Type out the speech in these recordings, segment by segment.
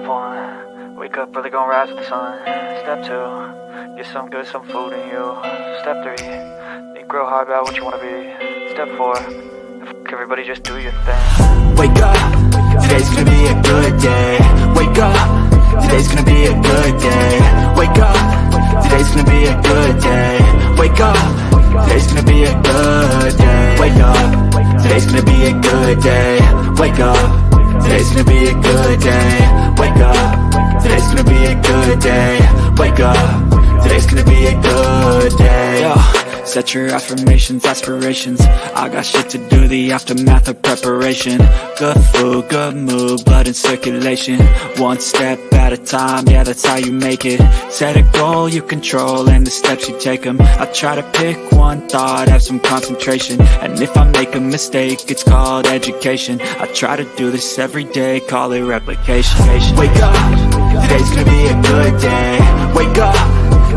Step 1, wake up early, gonna rise with the sun. Step 2, get some good, some food in you. Step 3, think real hard about what you wanna be. Step 4, everybody just do your thing. Wake up, today's gonna be a good day. Wake up, today's gonna be a good day. Wake up, today's gonna be a good day. Wake up, today's gonna be a good day. Wake up, today's gonna be a good day. Wake up, today's gonna be a good day. Wake up, today's gonna be a good day. Wake up, today's gonna be a good day. Yo, set your affirmations, aspirations. I got shit to do, the aftermath of preparation. Good food, good mood, blood in circulation. One step at a time, yeah, that's how you make it. Set a goal you control and the steps you take them. I try to pick one thought, have some concentration. And if I make a mistake, it's called education. I try to do this every day, call it replication. Wake up, today's gonna be a good day. Wake up,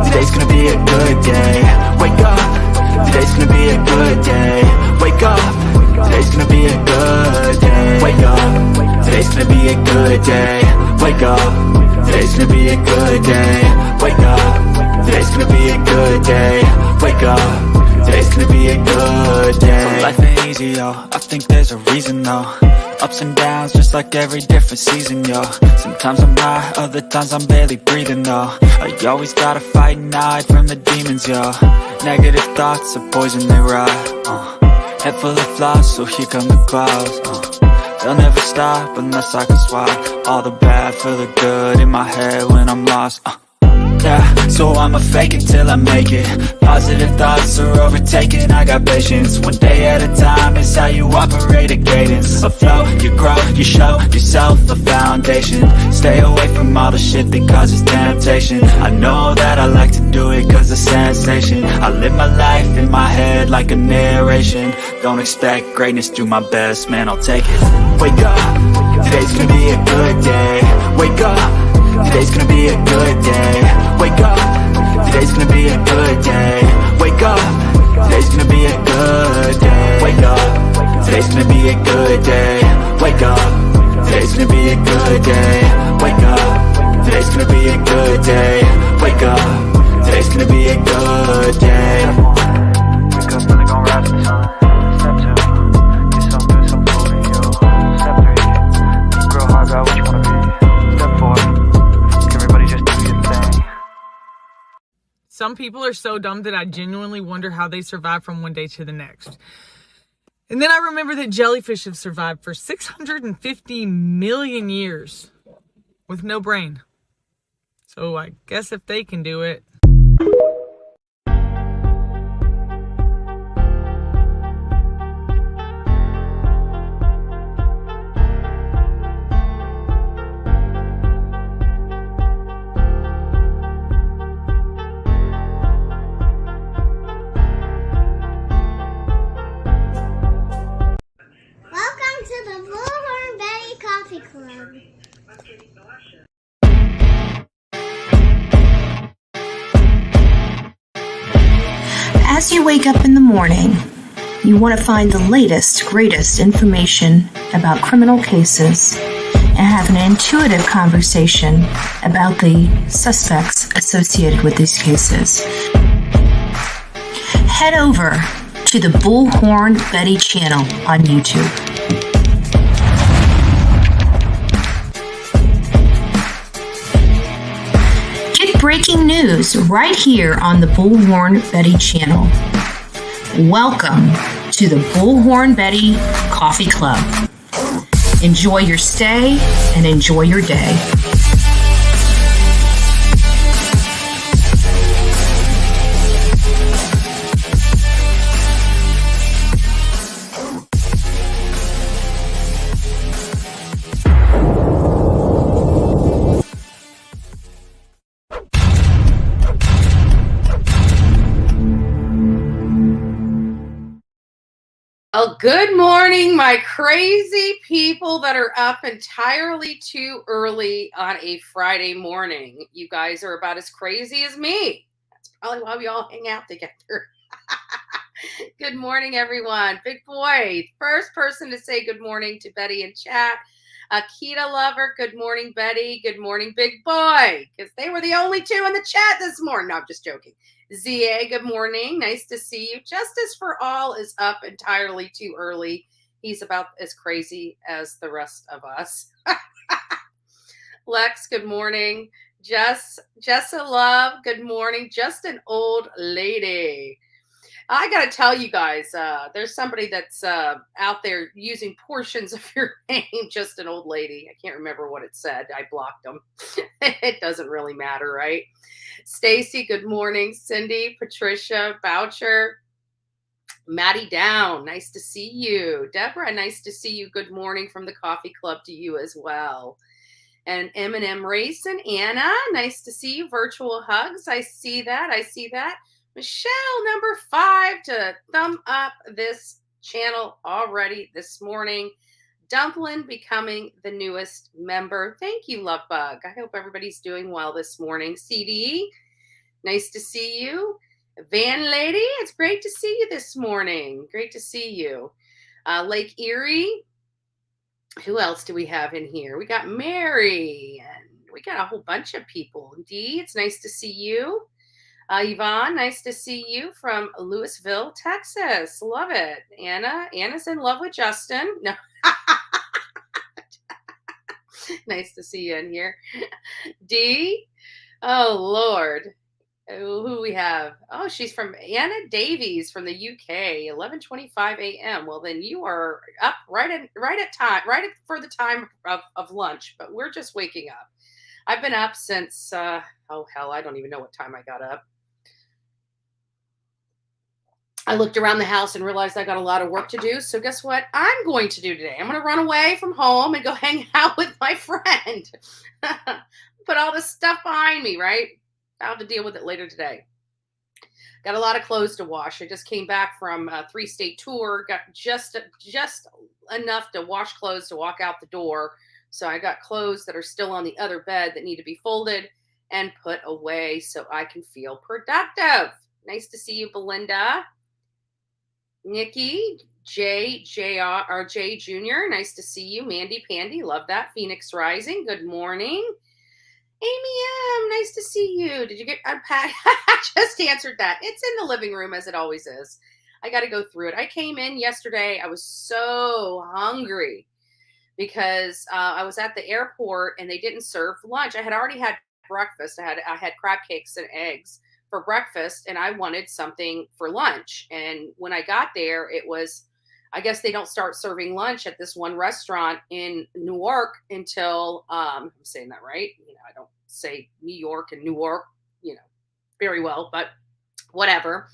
today's gonna be a good day. Wake up, today's gonna be a good day. Wake up, today's gonna be a good day. Wake up, today's gonna be a good day. Wake up, today's gonna be a good day. Wake up, today's gonna be a good day. Wake up, today's gonna be a good day. So life ain't easy, yo, I think there's a reason though. Ups and downs, just like every different season, yo. Sometimes I'm high, other times I'm barely breathing, though. I always gotta fight and hide from the demons, yo. Negative thoughts are poison, they rot. Head full of flies, so here come the clouds. They'll never stop unless I can swap all the bad for the good in my head when I'm lost. Yeah, so I'ma fake it till I make it. Positive thoughts are overtaken, I got patience. One day at a time is how you operate a cadence. A flow, you grow, you show yourself a foundation. Stay away from all the shit that causes temptation. I know that I like to do it cause of sensation. I live my life in my head like a narration. Don't expect greatness, do my best, man, I'll take it. Wake up, today's gonna be a good day. Wake up, today's gonna be a good day. Wake up, today's gonna be a good day. Wake up, today's gonna be a good day. Wake up, today's gonna be a good day. Wake up, today's gonna be a good day. Wake up, today's gonna be a good day. Wake up, today's gonna be a good day. Wake up early, gonna rise with the sun. Step 2, get some good, some food in you. Step 3, think real hard about what you wanna be. Step 4, everybody just do your thing. Some people are so dumb that I genuinely wonder how they survive from one day to the next. And then I remember that jellyfish have survived for 650 million years with no brain. So I guess if they can do it. Welcome to the Bullhorn Betty Coffee Club. As you wake up in the morning, you want to find the latest, greatest information about criminal cases and have an intuitive conversation about the suspects associated with these cases. Head over to the Bullhorn Betty channel on YouTube. Get breaking news right here on the Bullhorn Betty channel. Welcome to the Bullhorn Betty Coffee Club. Enjoy your stay and enjoy your day. Well, good morning, my crazy people that are up entirely too early on a Friday morning. You guys are about as crazy as me. That's probably why we all hang out together. Good morning, everyone. Big boy, first person to say good morning to Betty in chat. Akita Lover, good morning, Betty. Good morning, Big Boy, because they were the only two in the chat this morning. No, I'm just joking. ZA, good morning. Nice to see you. Justice for All is up entirely too early. He's about as crazy as the rest of us. Lex, good morning. Jessa Love, good morning. Just an old lady. I got to tell you guys, there's somebody that's out there using portions of your name, just an old lady. I can't remember what it said. I blocked them. It doesn't really matter, right? Stacy, good morning. Cindy, Patricia, Boucher, Maddie Down, nice to see you. Deborah, nice to see you. Good morning from the coffee club to you as well. And M&M Racing, Anna, nice to see you. Virtual hugs, I see that. Michelle, number 5, to thumb up this channel already this morning. Dumplin becoming the newest member. Thank you, Lovebug. I hope everybody's doing well this morning. CD, nice to see you. Van Lady, it's great to see you this morning. Great to see you. Lake Erie. Who else do we have in here? We got Mary, and we got a whole bunch of people. Dee, it's nice to see you. Yvonne, nice to see you from Louisville, Texas. Love it. Anna's in love with Justin. No. Nice to see you in here. Dee, oh, Lord. Who we have? Oh, she's from Anna Davies from the UK, 11:25 a.m. Well, then you are up right for the time of lunch, but we're just waking up. I've been up since, I don't even know what time I got up. I looked around the house and realized I got a lot of work to do. So guess what I'm going to do today? I'm going to run away from home and go hang out with my friend. Put all this stuff behind me, right? I'll have to deal with it later today. Got a lot of clothes to wash. I just came back from a 3-state tour. Got just enough to wash clothes to walk out the door. So I got clothes that are still on the other bed that need to be folded and put away so I can feel productive. Nice to see you, Belinda. Nikki, Jay Jr., nice to see you. Mandy Pandy, love that. Phoenix Rising, good morning. Amy M., nice to see you. Did you get unpacked? I just answered that. It's in the living room as it always is. I got to go through it. I came in yesterday. I was so hungry because I was at the airport and they didn't serve lunch. I had already had breakfast. I had crab cakes and eggs for breakfast, and I wanted something for lunch. And when I got there, it was, I guess they don't start serving lunch at this one restaurant in Newark until, I'm saying that right. I don't say New York and Newark, very well, but whatever.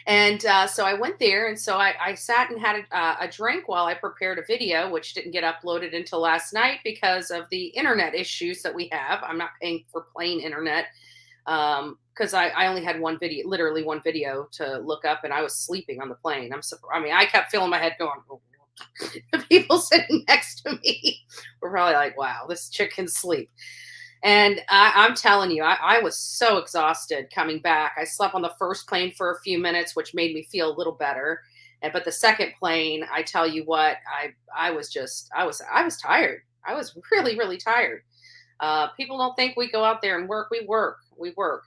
And so I went there, and so I sat and had a drink while I prepared a video, which didn't get uploaded until last night because of the internet issues that we have. I'm not paying for plain internet because I only had literally one video to look up, and I was sleeping on the plane. I kept feeling my head going. The people sitting next to me were probably like, wow, this chick can sleep. And I'm telling you, I was so exhausted coming back. I slept on the first plane for a few minutes, which made me feel a little better. But the second plane, I tell you what, I was tired. I was really, really tired. People don't think we go out there and work. We work.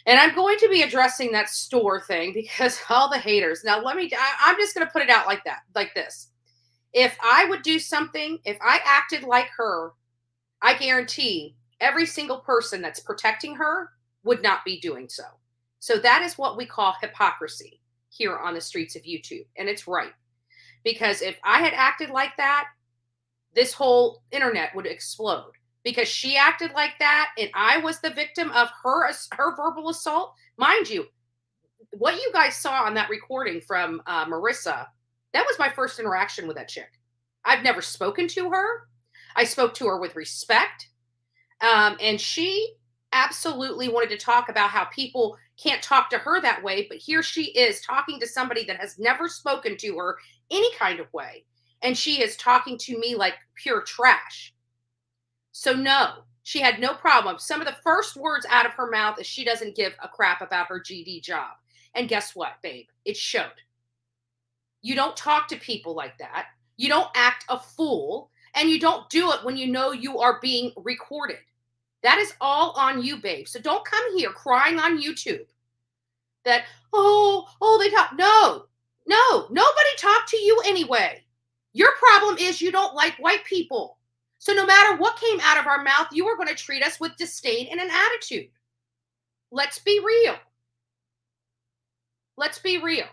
And I'm going to be addressing that store thing because all the haters. Now, I'm just going to put it out like this. If I would do something, if I acted like her, I guarantee every single person that's protecting her would not be doing so. So that is what we call hypocrisy here on the streets of YouTube. And it's right. Because if I had acted like that, this whole internet would explode. Because she acted like that and I was the victim of her verbal assault. Mind you, what you guys saw on that recording from Marissa, that was my first interaction with that chick. I've never spoken to her. I spoke to her with respect. And she absolutely wanted to talk about how people can't talk to her that way. But here she is talking to somebody that has never spoken to her any kind of way. And she is talking to me like pure trash. So no, she had no problem. Some of the first words out of her mouth is she doesn't give a crap about her GD job. And guess what, babe? It showed. You don't talk to people like that. You don't act a fool. And you don't do it when you know you are being recorded. That is all on you, babe. So don't come here crying on YouTube that, they talk. No, nobody talked to you anyway. Your problem is you don't like white people. So no matter what came out of our mouth, you are going to treat us with disdain and an attitude. Let's be real. Let's be real.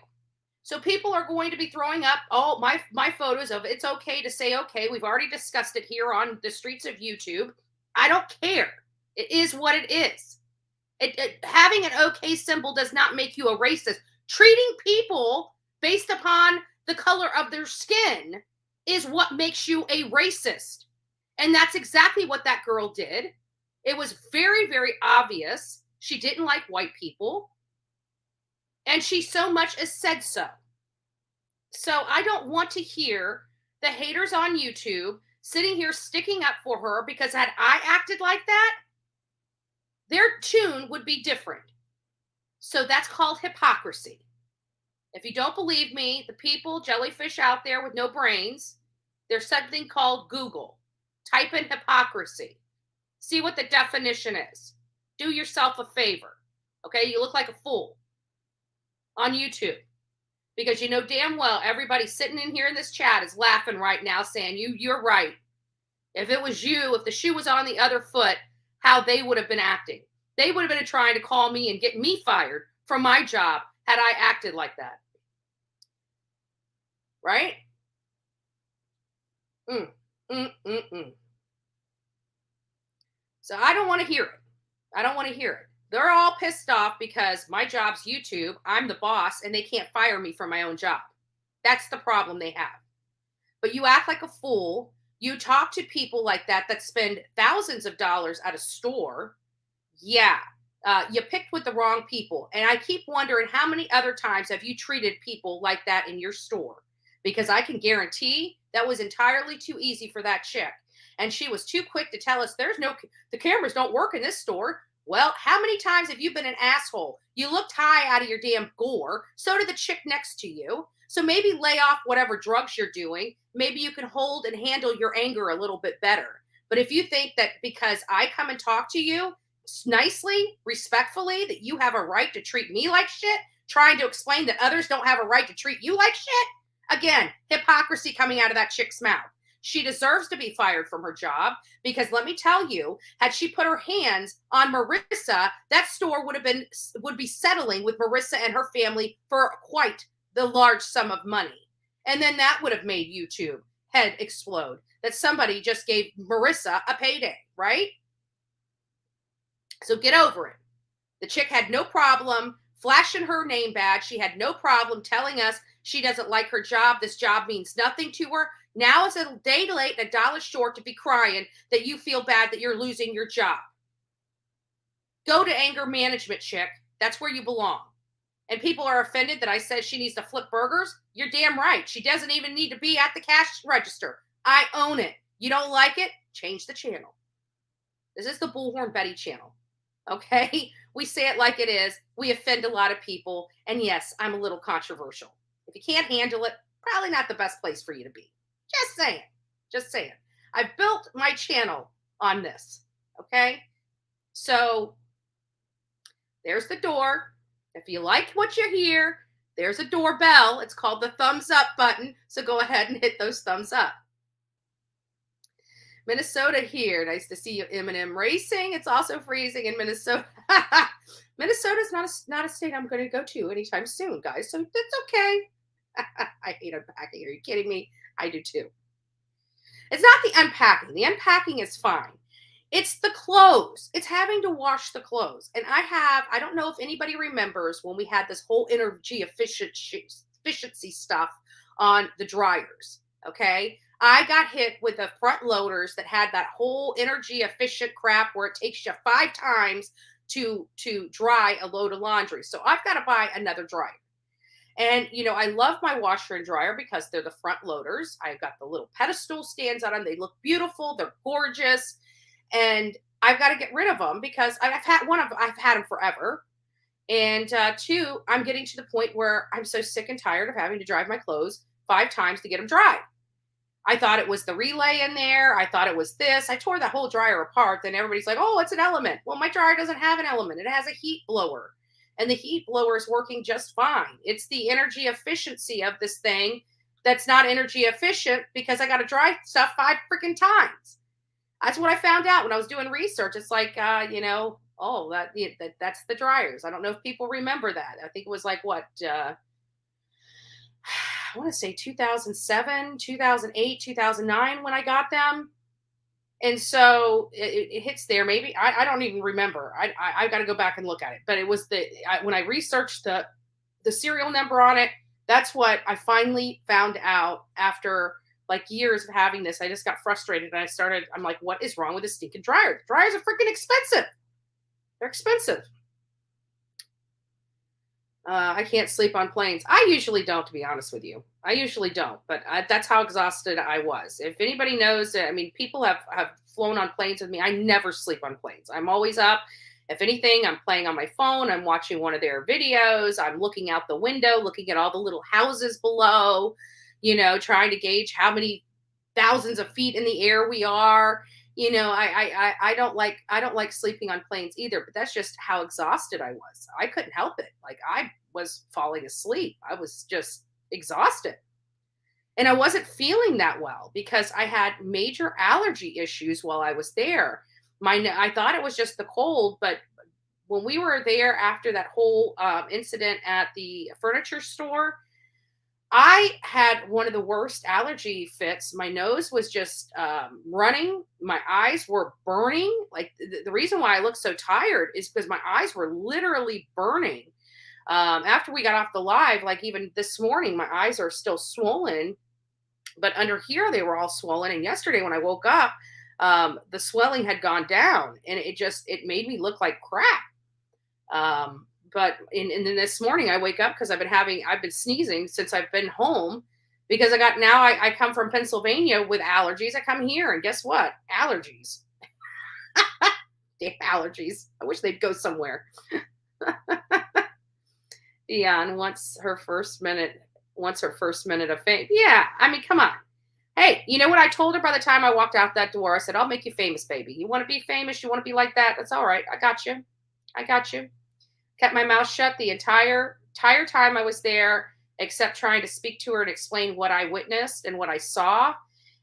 So people are going to be throwing up my photos of it's okay to say okay. We've already discussed it here on the streets of YouTube. I don't care. It is what it is. Having an okay symbol does not make you a racist. Treating people based upon the color of their skin is what makes you a racist. And that's exactly what that girl did. It was very, very obvious. She didn't like white people. And she so much as said so. So I don't want to hear the haters on YouTube sitting here sticking up for her, because had I acted like that, their tune would be different. So that's called hypocrisy. If you don't believe me, the people, jellyfish out there with no brains, there's something called Google. Type in hypocrisy. See what the definition is. Do yourself a favor. Okay, you look like a fool on YouTube. Because you know damn well everybody sitting in here in this chat is laughing right now saying, you're right. If it was you, if the shoe was on the other foot, how they would have been acting. They would have been trying to call me and get me fired from my job had I acted like that. Right? So I don't want to hear it. I don't want to hear it. They're all pissed off because my job's YouTube. I'm the boss and they can't fire me from my own job. That's the problem they have. But you act like a fool. You talk to people like that spend thousands of dollars at a store. Yeah, you picked with the wrong people. And I keep wondering how many other times have you treated people like that in your store? Because I can guarantee that was entirely too easy for that chick. And she was too quick to tell us the cameras don't work in this store. Well, how many times have you been an asshole? You looked high out of your damn gore. So did the chick next to you. So maybe lay off whatever drugs you're doing. Maybe you can hold and handle your anger a little bit better. But if you think that because I come and talk to you nicely, respectfully, that you have a right to treat me like shit, trying to explain that others don't have a right to treat you like shit, again, hypocrisy coming out of that chick's mouth. She deserves to be fired from her job because let me tell you, had she put her hands on Marissa, that store would be settling with Marissa and her family for quite the large sum of money. And then that would have made YouTube head explode that somebody just gave Marissa a payday, right? So get over it. The chick had no problem flashing her name badge. She had no problem telling us she doesn't like her job. This job means nothing to her. Now is a day late and $1 short to be crying that you feel bad that you're losing your job. Go to anger management, chick. That's where you belong. And people are offended that I said she needs to flip burgers. You're damn right. She doesn't even need to be at the cash register. I own it. You don't like it? Change the channel. This is the Bullhorn Betty channel. Okay? We say it like it is. We offend a lot of people. And yes, I'm a little controversial. If you can't handle it, probably not the best place for you to be. Just saying. Just saying. I built my channel on this. Okay? So there's the door. If you like what you hear, there's a doorbell. It's called the thumbs up button. So go ahead and hit those thumbs up. Minnesota here. Nice to see you, Eminem Racing. It's also freezing in Minnesota. Minnesota's not a state I'm going to go to anytime soon, guys. So that's okay. I hate unpacking. Are you kidding me? I do too. It's not the unpacking. The unpacking is fine. It's the clothes. It's having to wash the clothes. And I don't know if anybody remembers when we had this whole energy efficiency stuff on the dryers. Okay. I got hit with the front loaders that had that whole energy efficient crap where it takes you 5 times to dry a load of laundry. So I've got to buy another dryer. And, I love my washer and dryer because they're the front loaders. I've got the little pedestal stands on them. They look beautiful. They're gorgeous. And I've got to get rid of them because I've had them forever. And 2, I'm getting to the point where I'm so sick and tired of having to dry my clothes 5 times to get them dry. I thought it was the relay in there. I thought it was this. I tore the whole dryer apart. Then everybody's like, oh, it's an element. Well, my dryer doesn't have an element. It has a heat blower. And the heat blower is working just fine. It's the energy efficiency of this thing that's not energy efficient because I got to dry stuff 5 freaking times. That's what I found out when I was doing research. It's like, that's the dryers. I don't know if people remember that. I think it was like I want to say 2007, 2008, 2009 when I got them. And so it hits there. Maybe I don't even remember. I got to go back and look at it. But it was when I researched the serial number on it, that's what I finally found out after like years of having this. I just got frustrated and I'm like, what is wrong with this stinking dryer? The dryers are freaking expensive. They're expensive. I can't sleep on planes. I usually don't, to be honest with you. I usually don't, but that's how exhausted I was. If anybody knows, people have flown on planes with me. I never sleep on planes. I'm always up. If anything, I'm playing on my phone. I'm watching one of their videos. I'm looking out the window, looking at all the little houses below, trying to gauge how many thousands of feet in the air we are. I don't like sleeping on planes either, but that's just how exhausted I was. I couldn't help it. Like I was falling asleep. I was just exhausted. And I wasn't feeling that well because I had major allergy issues while I was there. I thought it was just the cold, but when we were there after that whole incident at the furniture store, I had one of the worst allergy fits. My nose was just running. My eyes were burning. Like the reason why I look so tired is because my eyes were literally burning. After we got off the live, like even this morning, my eyes are still swollen, but under here, they were all swollen. And yesterday when I woke up, the swelling had gone down and it made me look like crap. But and then this morning I wake up because I've been sneezing since I've been home because I come from Pennsylvania with allergies. I come here and guess what? Allergies. Damn allergies. I wish they'd go somewhere. Dion wants her first minute of fame. Yeah. I mean, come on. Hey, you know what I told her by the time I walked out that door? I said, I'll make you famous, baby. You want to be famous? You want to be like that? That's all right. I got you. Kept my mouth shut the entire time I was there, except trying to speak to her and explain what I witnessed and what I saw.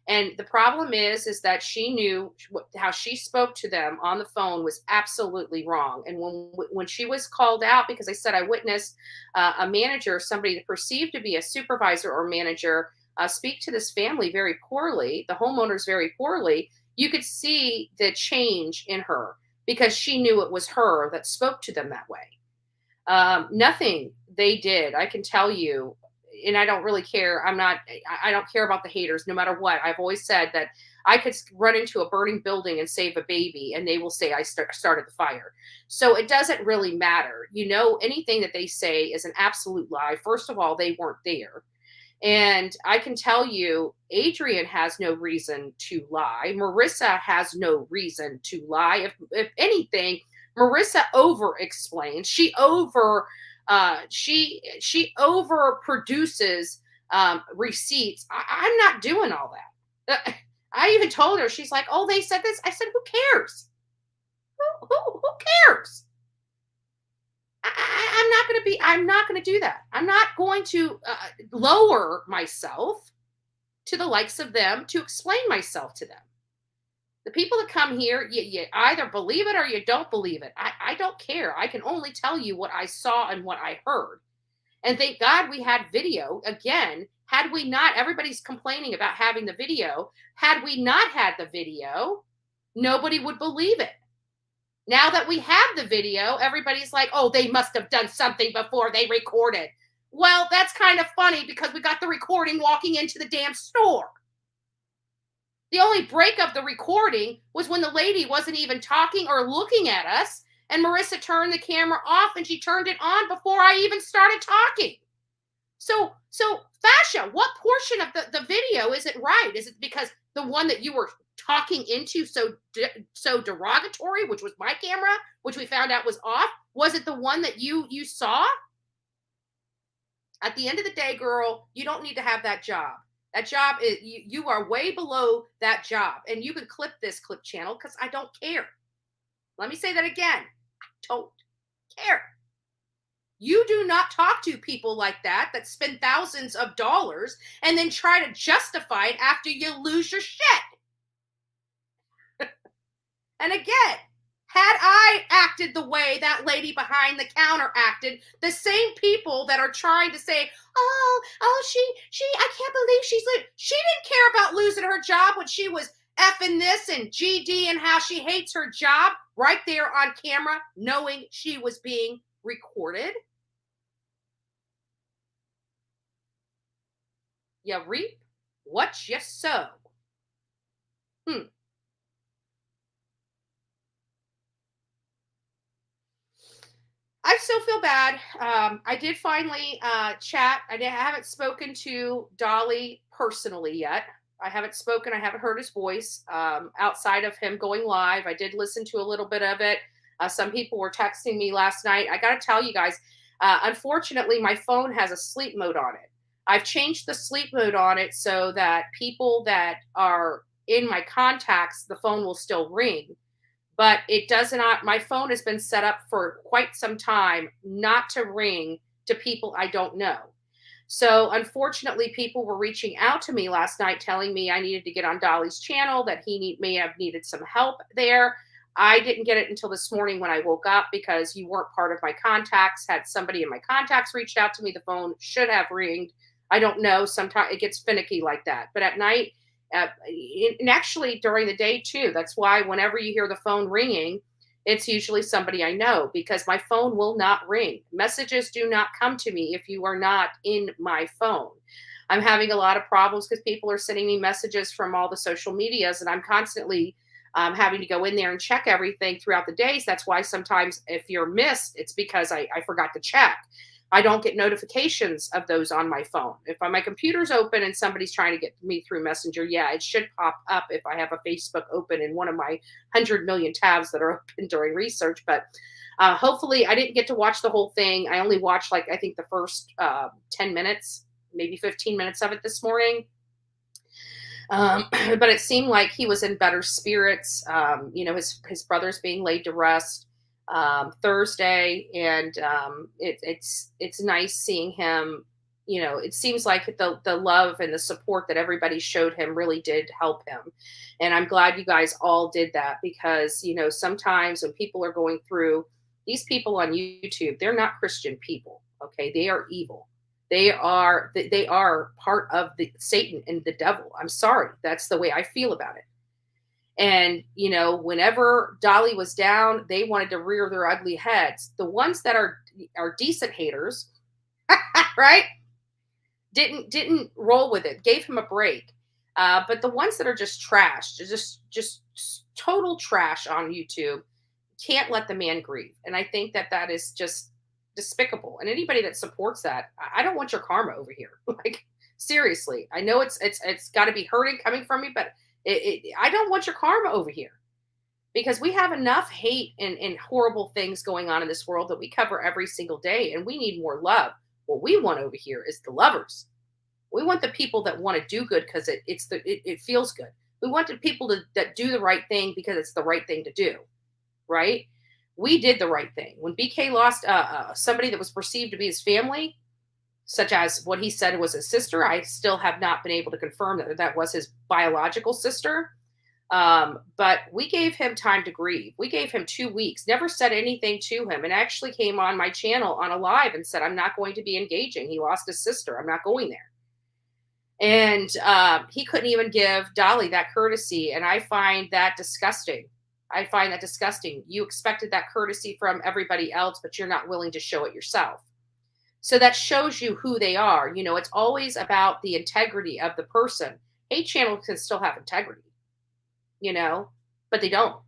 And the problem is that she knew how she spoke to them on the phone was absolutely wrong. And when she was called out, because I said I witnessed a manager, somebody perceived to be a supervisor or manager, speak to this family very poorly, the homeowners very poorly, you could see the change in her because she knew it was her that spoke to them that way. Nothing they did, I can tell you, and I don't really care. I don't care about the haters, no matter what. I've always said that I could run into a burning building and save a baby, and they will say I started the fire. So it doesn't really matter. Anything that they say is an absolute lie. First of all, they weren't there. And I can tell you, Adrian has no reason to lie. Marissa has no reason to lie. If anything, Marissa over-explains. She over-produces receipts. I'm not doing all that. I even told her, she's like, oh, they said this. I said, who cares? Who cares? I'm not going to do that. I'm not going to lower myself to the likes of them to explain myself to them. The people that come here, you either believe it or you don't believe it. I don't care. I can only tell you what I saw and what I heard. And thank God we had video. Again, had we not, everybody's complaining about having the video. Had we not had the video, nobody would believe it. Now that we have the video, everybody's like, oh, they must have done something before they recorded. Well, that's kind of funny because we got the recording walking into the damn store. The only break of the recording was when the lady wasn't even talking or looking at us, and Marissa turned the camera off and she turned it on before I even started talking. So Fascia, what portion of the video isn't right? Is it because the one that you were talking into so derogatory, which was my camera, which we found out was off? Was it the one that you saw? At the end of the day, girl, you don't need to have that job. That job is, you are way below that job. And you can clip this clip channel because I don't care. Let me say that again. I don't care. You do not talk to people like that spend thousands of dollars and then try to justify it after you lose your shit. And again, had I acted the way that lady behind the counter acted, the same people that are trying to say, she, I can't believe she didn't care about losing her job when she was effing this and GD and how she hates her job right there on camera, knowing she was being recorded. You reap what you sow. I still feel bad. I did finally chat. I haven't spoken to Dolly personally yet. I haven't heard his voice outside of him going live. I did listen to a little bit of it. Some people were texting me last night. I got to tell you guys, unfortunately, my phone has a sleep mode on it. I've changed the sleep mode on it so that people that are in my contacts, the phone will still ring. But it does not, my phone has been set up for quite some time not to ring to people I don't know. So unfortunately, people were reaching out to me last night telling me I needed to get on Dolly's channel, that he may have needed some help there. I didn't get it until this morning when I woke up because you weren't part of my contacts. Had somebody in my contacts reached out to me, the phone should have ringed. I don't know. Sometimes it gets finicky like that. But at night, and actually during the day too. That's why whenever you hear the phone ringing, it's usually somebody I know, because my phone will not ring. Messages do not come to me if you are not in my phone. I'm having a lot of problems because people are sending me messages from all the social medias, and I'm constantly having to go in there and check everything throughout the days. That's why sometimes if you're missed, it's because I forgot to check. I don't get notifications of those on my phone. If my computer's open and somebody's trying to get me through Messenger, yeah, it should pop up if I have a Facebook open in one of my 100 million tabs that are open during research. But hopefully I didn't get to watch the whole thing. I only watched I think the first 10 minutes, maybe 15 minutes of it this morning. But it seemed like he was in better spirits. His brother's being laid to rest Thursday, and it's nice seeing him. It seems like the love and the support that everybody showed him really did help him, and I'm glad you guys all did that, because sometimes when people are going through, these people on YouTube, they're not Christian people. Okay, they are evil. They are part of the Satan and the devil. I'm sorry, that's the way I feel about it. And, whenever Dolly was down, they wanted to rear their ugly heads. The ones that are decent haters, right, didn't roll with it, gave him a break. But the ones that are just trash, just total trash on YouTube, can't let the man grieve. And I think that is just despicable. And anybody that supports that, I don't want your karma over here. Seriously, I know it's got to be hurting coming from me, but I don't want your karma over here, because we have enough hate and horrible things going on in this world that we cover every single day, and we need more love. What we want over here is the lovers. We want the people that want to do good because it feels good. We want the people that do the right thing because it's the right thing to do, right? We did the right thing. When BK lost somebody that was perceived to be his family, such as what he said was his sister, I still have not been able to confirm that was his biological sister. But we gave him time to grieve. We gave him 2 weeks, never said anything to him, and actually came on my channel on a live and said, I'm not going to be engaging. He lost his sister. I'm not going there. And he couldn't even give Dolly that courtesy. And I find that disgusting. You expected that courtesy from everybody else, but you're not willing to show it yourself. So that shows you who they are. It's always about the integrity of the person. Hate channels can still have integrity, but they don't.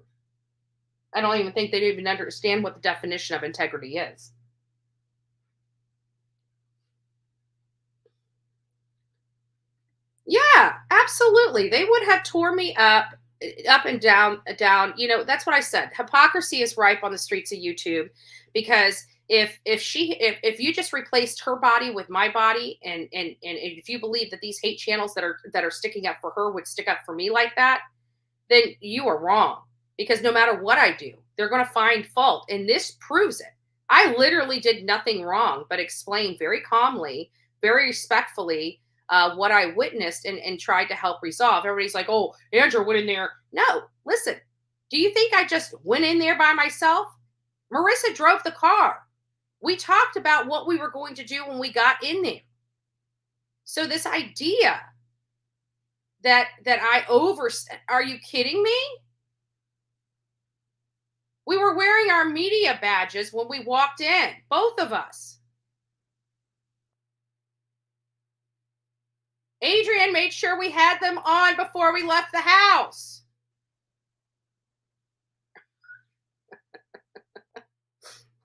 I don't even think they even understand what the definition of integrity is. Yeah, absolutely. They would have tore me up and down. That's what I said. Hypocrisy is ripe on the streets of YouTube, because if you just replaced her body with my body, and if you believe that these hate channels that are sticking up for her would stick up for me like that, then you are wrong. Because no matter what I do, they're going to find fault. And this proves it. I literally did nothing wrong but explain very calmly, very respectfully what I witnessed and tried to help resolve. Everybody's like, oh, Andrew went in there. No, listen, do you think I just went in there by myself? Marissa drove the car. We talked about what we were going to do when we got in there. So this idea that I are you kidding me? We were wearing our media badges when we walked in, both of us. Adrian made sure we had them on before we left the house.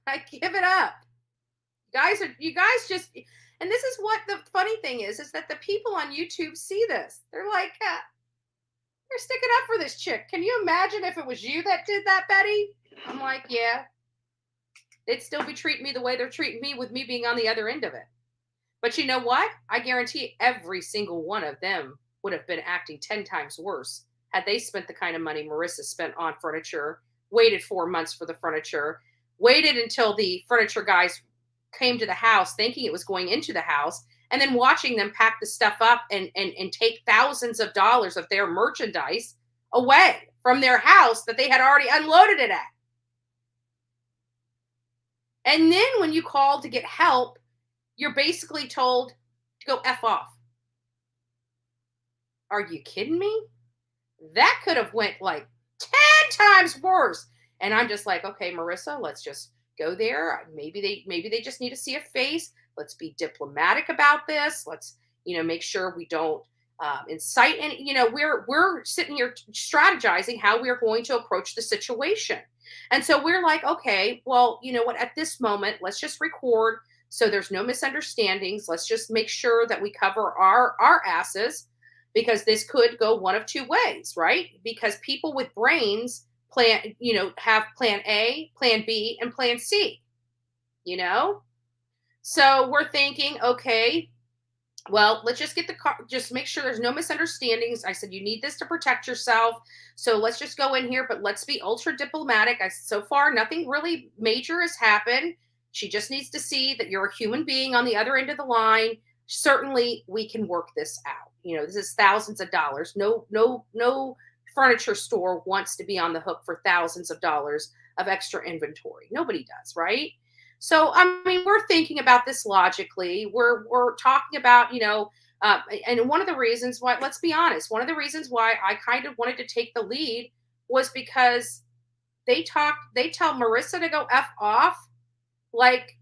I give it up. You guys just, and this is what the funny thing is that the people on YouTube see this. They're like, they're sticking up for this chick. Can you imagine if it was you that did that, Betty? I'm like, yeah. They'd still be treating me the way they're treating me, with me being on the other end of it. But you know what? I guarantee every single one of them would have been acting 10 times worse had they spent the kind of money Marissa spent on furniture, waited 4 months for the furniture, waited until the furniture guys came to the house thinking it was going into the house, and then watching them pack the stuff up and take thousands of dollars of their merchandise away from their house that they had already unloaded it at. And then when you call to get help, you're basically told to go F off. Are you kidding me? That could have went like 10 times worse. And I'm just like, okay, Marissa, let's just go there. Maybe they just need to see a face. Let's be diplomatic about this. Let's, make sure we don't incite any, we're sitting here strategizing how we're going to approach the situation. And so we're like, okay, well, you know what, at this moment, let's just record so there's no misunderstandings. Let's just make sure that we cover our asses, because this could go one of two ways, right? Because people with brains have plan A, plan B, and plan C, So we're thinking, okay, well, let's just get the car, just make sure there's no misunderstandings. I said, you need this to protect yourself. So let's just go in here, but let's be ultra diplomatic. So far, nothing really major has happened. She just needs to see that you're a human being on the other end of the line. Certainly we can work this out. This is thousands of dollars. No furniture store wants to be on the hook for thousands of dollars of extra inventory. Nobody does, right? So, we're thinking about this logically. We're talking about, and one of the reasons why, let's be honest, one of the reasons why I kind of wanted to take the lead was because they tell Marissa to go F off. Like,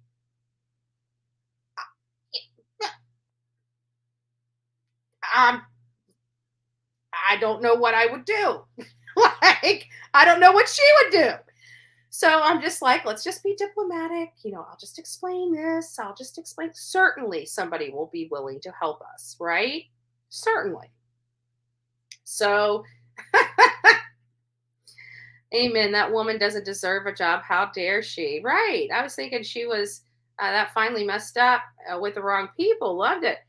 I don't know what I would do. Like, I don't know what she would do. So I'm just like, let's just be diplomatic. I'll just explain this. I'll just explain. Certainly somebody will be willing to help us, right? Certainly. So, amen. That woman doesn't deserve a job. How dare she? Right. I was thinking she was, that finally messed up with the wrong people. Loved it.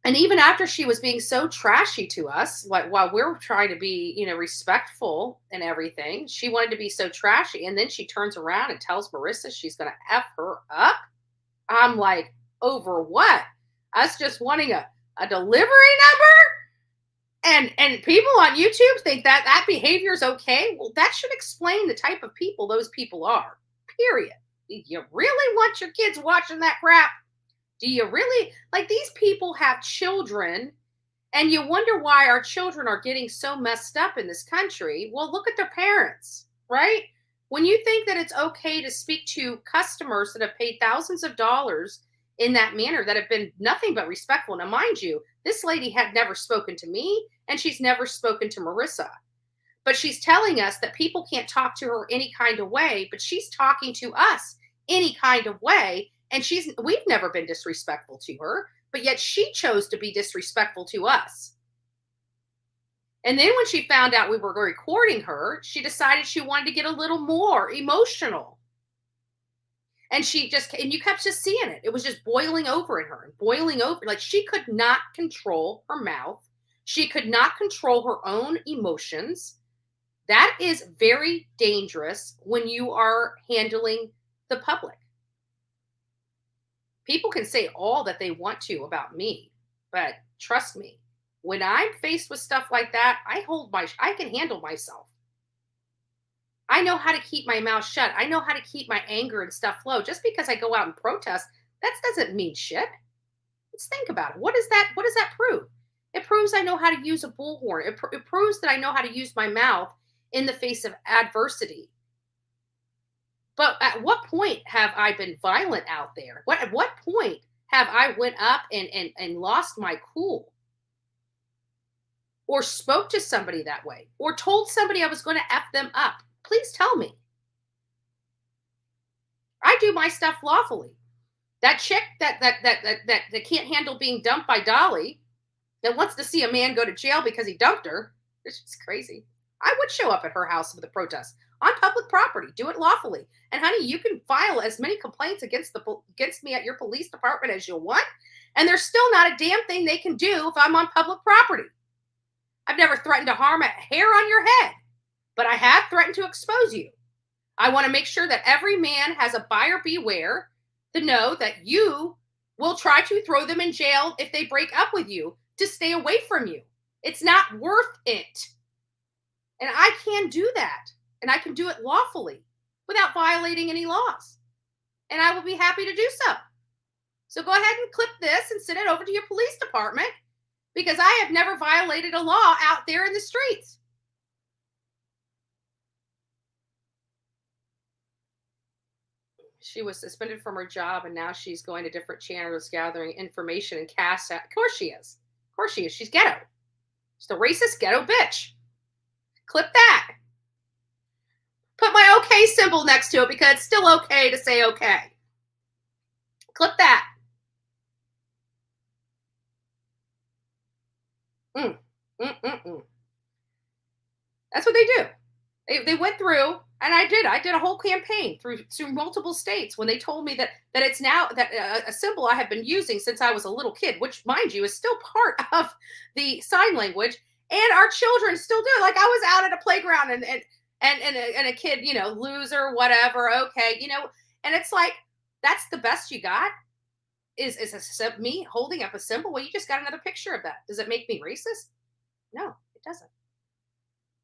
And even after she was being so trashy to us, like while we're trying to be, respectful and everything, she wanted to be so trashy. And then she turns around and tells Marissa she's going to F her up. I'm like, over what? Us just wanting a delivery number? And people on YouTube think that behavior is okay? Well, that should explain the type of people those people are, period. You really want your kids watching that crap? Do you really? Like, these people have children, and you wonder why our children are getting so messed up in this country. Well, look at their parents, right? When you think that it's okay to speak to customers that have paid thousands of dollars in that manner, that have been nothing but respectful. Now, mind you, this lady had never spoken to me, and she's never spoken to Marissa. But she's telling us that people can't talk to her any kind of way, but she's talking to us any kind of way. And we've never been disrespectful to her, but yet she chose to be disrespectful to us. And then when she found out we were recording her, she decided she wanted to get a little more emotional. And and you kept just seeing it. It was just boiling over in her and boiling over. Like she could not control her mouth. She could not control her own emotions. That is very dangerous when you are handling the public. People can say all that they want to about me, but trust me, when I'm faced with stuff like that, I can handle myself. I know how to keep my mouth shut. I know how to keep my anger and stuff low. Just because I go out and protest, that doesn't mean shit. Let's think about it. What does that prove? It proves I know how to use a bullhorn. It proves that I know how to use my mouth in the face of adversity. But at what point have I been violent out there? At what point have I went up and lost my cool? Or spoke to somebody that way? Or told somebody I was going to F them up? Please tell me. I do my stuff lawfully. That chick that can't handle being dumped by Dolly, that wants to see a man go to jail because he dumped her, it's just crazy. I would show up at her house with a protest on public property. Do it lawfully. And honey, you can file as many complaints against me at your police department as you want, and there's still not a damn thing they can do if I'm on public property. I've never threatened to harm a hair on your head, but I have threatened to expose you. I want to make sure that every man has a buyer beware to know that you will try to throw them in jail if they break up with you to stay away from you. It's not worth it. And I can do that. And I can do it lawfully without violating any laws. And I will be happy to do so. So go ahead and clip this and send it over to your police department, because I have never violated a law out there in the streets. She was suspended from her job, and now she's going to different channels gathering information and cast out. Of course she is. Of course she is. She's ghetto. She's the racist ghetto bitch. Clip that. Put my okay symbol next to it because it's still okay to say okay. Clip that. That's what they do. They went through, and I did a whole campaign through multiple states when they told me that it's now that a symbol I have been using since I was a little kid, which mind you is still part of the sign language, and our children still do it. Like I was out at a playground and a kid, loser, whatever. Okay. And it's like, that's the best you got is me holding up a symbol. Well, you just got another picture of that. Does it make me racist? No, it doesn't.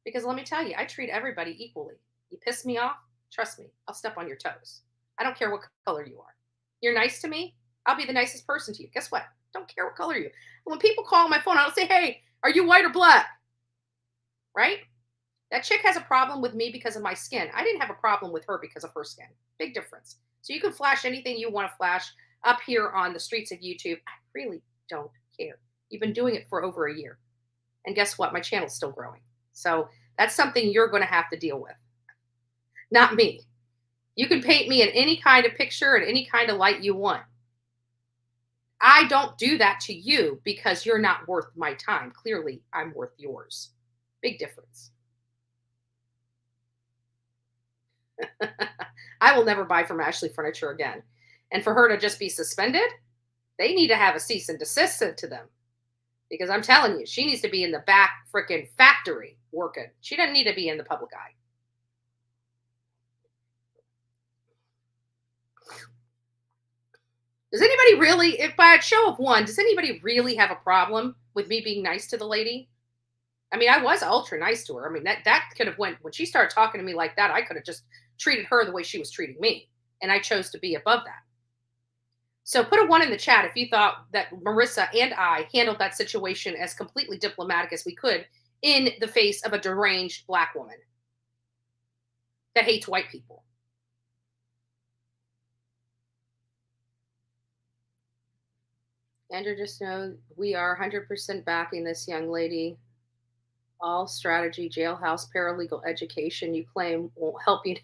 Because let me tell you, I treat everybody equally. You piss me off, trust me, I'll step on your toes. I don't care what color you are. You're nice to me, I'll be the nicest person to you. Guess what? Don't care what color you are. When people call my phone, I don't say, hey, are you white or black? Right? That chick has a problem with me because of my skin. I didn't have a problem with her because of her skin. Big difference. So you can flash anything you want to flash up here on the streets of YouTube. I really don't care. You've been doing it for over a year. And guess what? My channel's still growing. So that's something you're going to have to deal with. Not me. You can paint me in any kind of picture and any kind of light you want. I don't do that to you because you're not worth my time. Clearly, I'm worth yours. Big difference. I will never buy from Ashley Furniture again. And for her to just be suspended, they need to have a cease and desist sent to them. Because I'm telling you, she needs to be in the back freaking factory working. She doesn't need to be in the public eye. Does anybody really, if by a show of one, does anybody really have a problem with me being nice to the lady? I mean, I was ultra nice to her. I mean, that could have went, when she started talking to me like that, I could have just treated her the way she was treating me. And I chose to be above that. So put a 1 in the chat if you thought that Marissa and I handled that situation as completely diplomatic as we could in the face of a deranged black woman that hates white people. Andrew, just know we are 100% backing this young lady. All strategy, jailhouse, paralegal education you claim won't help you.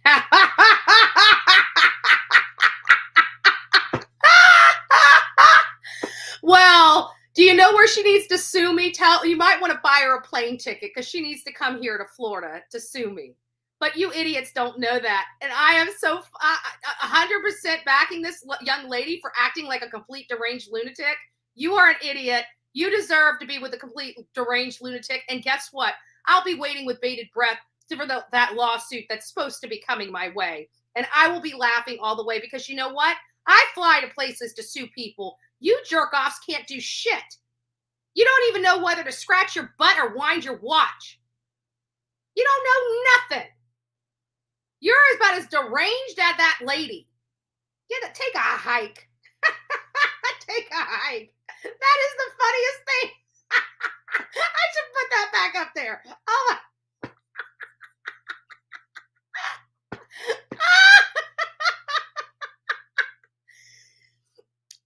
Well, do you know where she needs to sue me? You might want to buy her a plane ticket because she needs to come here to Florida to sue me. But you idiots don't know that. And I am so 100% backing this young lady for acting like a complete deranged lunatic. You are an idiot. You deserve to be with a complete deranged lunatic. And guess what? I'll be waiting with bated breath for that lawsuit that's supposed to be coming my way. And I will be laughing all the way because you know what? I fly to places to sue people. You jerk-offs can't do shit. You don't even know whether to scratch your butt or wind your watch. You don't know nothing. You're about as deranged as that lady. Take a hike. Take a hike. That is the funniest thing. I should put that back up there. Oh my.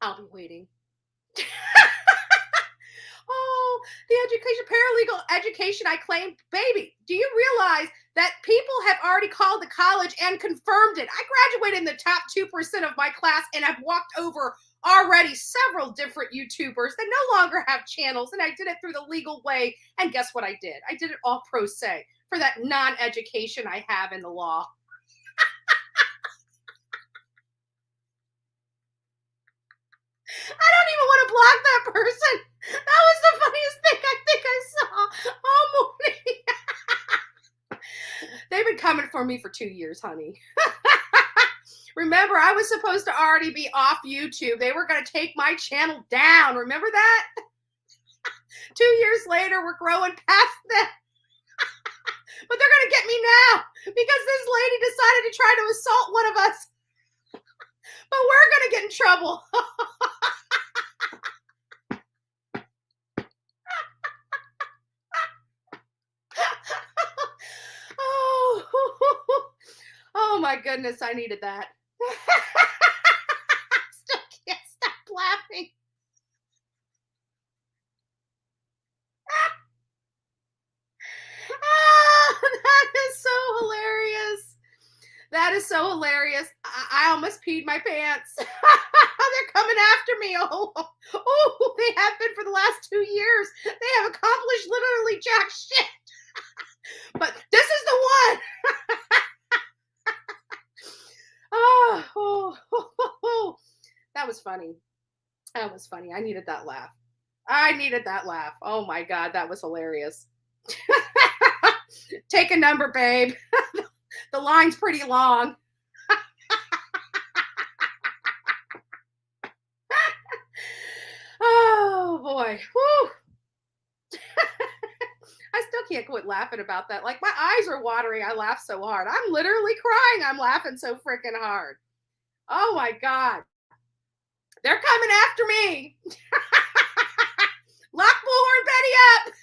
I'll be waiting. Oh, the paralegal education I claimed. Baby, do you realize that people have already called the college and confirmed it? I graduated in the top 2% of my class and I've walked over already several different YouTubers that no longer have channels, and I did it through the legal way. And guess what I did? I did it all pro se for that non-education I have in the law. I don't even want to block that person. That was the funniest thing I think I saw all morning. They've been coming for me for 2 years, honey. Remember, I was supposed to already be off YouTube. They were going to take my channel down. Remember that? 2 years later, we're growing past that. But they're going to get me now because this lady decided to try to assault one of us. But we're going to get in trouble. Oh my goodness, I needed that. Still can't stop laughing. That is so hilarious. That is so hilarious. I almost peed my pants. They're coming after me. Oh, they have been for the last 2 years. They have accomplished literally jack shit. But this is the one. That was funny. That was funny. I needed that laugh. Oh my God, that was hilarious. Take a number, babe. The line's pretty long. Oh boy. Whew. I still can't quit laughing about that. Like my eyes are watering. I laugh so hard. I'm literally crying. I'm laughing so freaking hard. Oh my God. They're coming after me. Lock Bullhorn Betty up.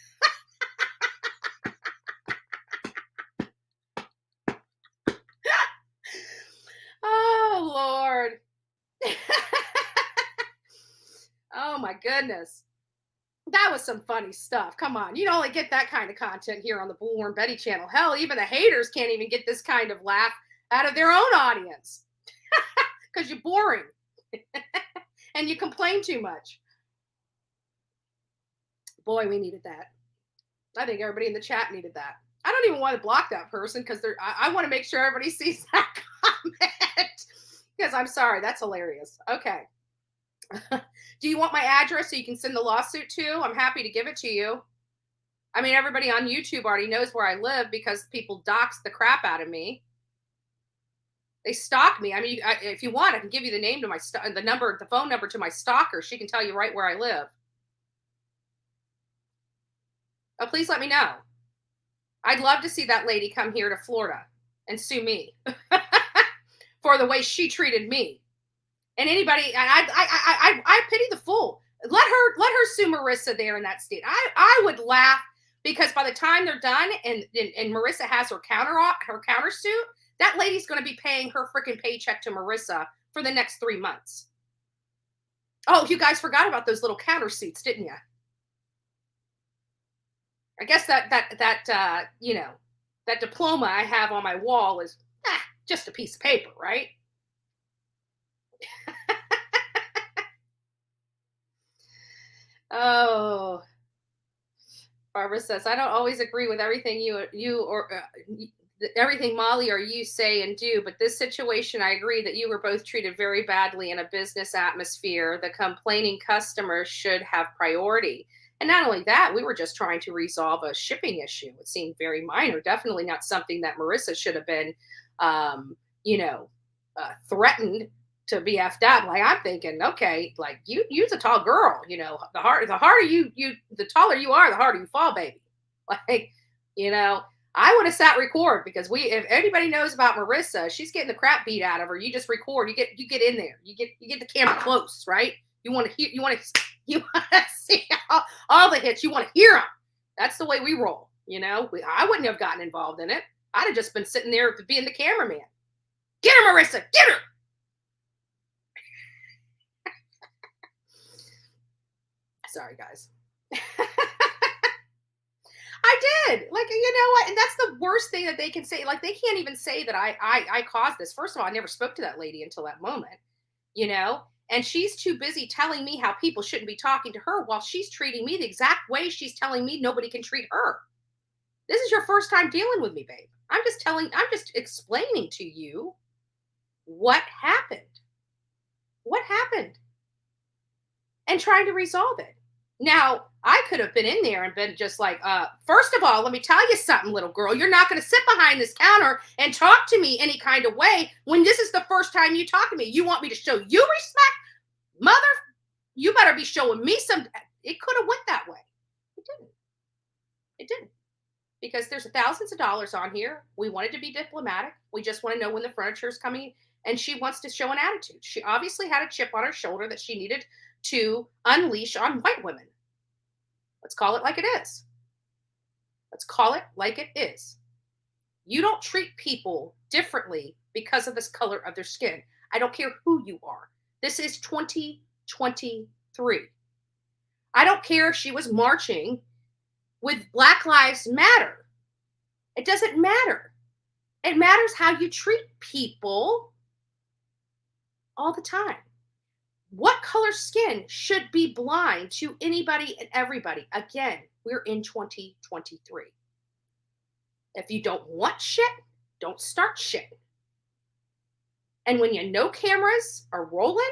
Oh Lord. Oh my goodness. That was some funny stuff. Come on. You don't only get that kind of content here on the Bullhorn Betty channel. Hell, even the haters can't even get this kind of laugh out of their own audience. Because you're boring. And you complain too much. Boy, we needed that. I think everybody in the chat needed that. I don't even want to block that person because I want to make sure everybody sees that comment. Because I'm sorry, that's hilarious. Okay. Do you want my address so you can send the lawsuit to? I'm happy to give it to you. I mean, everybody on YouTube already knows where I live because people dox the crap out of me. They stalk me. I mean, if you want, I can give you the name to the phone number to my stalker. She can tell you right where I live. Oh, please let me know. I'd love to see that lady come here to Florida and sue me for the way she treated me. And anybody, I pity the fool. Let her sue Marissa there in that state. I would laugh because by the time they're done and Marissa has her countersuit, that lady's going to be paying her freaking paycheck to Marissa for the next 3 months. Oh, you guys forgot about those little countersuits, didn't you? I guess that diploma I have on my wall is just a piece of paper, right? Oh, Barbara says, I don't always agree with everything you everything Molly or you say and do, but this situation, I agree that you were both treated very badly in a business atmosphere. The complaining customer should have priority. And not only that, we were just trying to resolve a shipping issue. It seemed very minor, definitely not something that Marissa should have been, threatened to be effed up. Like, I'm thinking, okay, like you's a tall girl, the taller you are, the harder you fall, baby. Like, I would have sat record, because if anybody knows about Marissa, she's getting the crap beat out of her. You just record, you get in there, you get the camera close, right? You want to see all the hits. You want to hear them. That's the way we roll. I wouldn't have gotten involved in it. I'd have just been sitting there being the cameraman. Get her, Marissa, get her. Sorry, guys. I did. Like, you know what? And that's the worst thing that they can say. Like, they can't even say that I caused this. First of all, I never spoke to that lady until that moment, and she's too busy telling me how people shouldn't be talking to her while she's treating me the exact way she's telling me nobody can treat her. This is your first time dealing with me, babe. I'm just explaining to you what happened. What happened? And trying to resolve it. Now, I could have been in there and been just like, first of all, let me tell you something, little girl. You're not going to sit behind this counter and talk to me any kind of way when this is the first time you talk to me. You want me to show you respect? Mother, you better be showing me some. It could have went that way. It didn't. It didn't. Because there's thousands of dollars on here. We wanted to be diplomatic. We just want to know when the furniture is coming. And she wants to show an attitude. She obviously had a chip on her shoulder that she needed to unleash on white women. Let's call it like it is. Let's call it like it is. You don't treat people differently because of this color of their skin. I don't care who you are. This is 2023. I don't care if she was marching with Black Lives Matter. It doesn't matter. It matters how you treat people all the time. What color skin should be blind to anybody and everybody? Again, we're in 2023. If you don't want shit, don't start shit. And when you know cameras are rolling,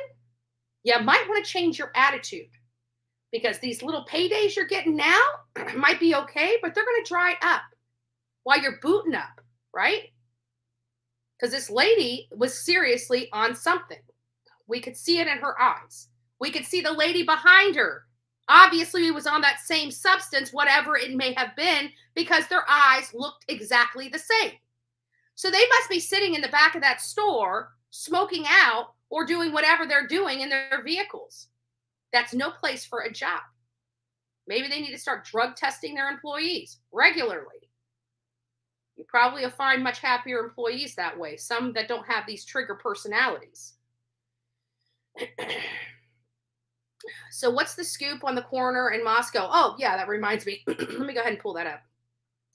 you might want to change your attitude, because these little paydays you're getting now might be okay, but they're going to dry up while you're booting up, right? Because this lady was seriously on something. We could see it in her eyes. We could see the lady behind her. Obviously, it was on that same substance, whatever it may have been, because their eyes looked exactly the same. So they must be sitting in the back of that store, smoking out or doing whatever they're doing in their vehicles. That's no place for a job. Maybe they need to start drug testing their employees regularly. You probably will find much happier employees that way, some that don't have these trigger personalities. So what's the scoop on the coroner in Mascow? Oh, yeah, that reminds me. Let me go ahead and pull that up.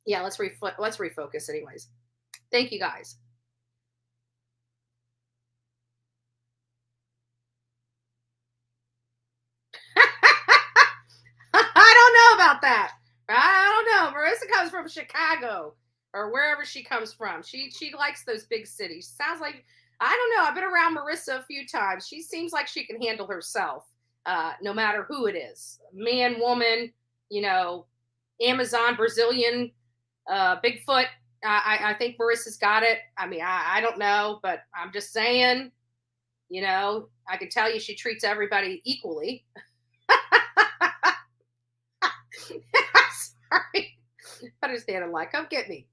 Yeah, let's refocus anyways. Thank you, guys. I don't know about that. I don't know. Marissa comes from Chicago or wherever she comes from. She likes those big cities. Sounds like, I don't know. I've been around Marissa a few times. She seems like she can handle herself, no matter who it is. Man, woman, Amazon, Brazilian, Bigfoot. I think Marissa's got it. I mean, I don't know, but I'm just saying, I can tell you she treats everybody equally. Sorry. Understand, I'm like, come get me.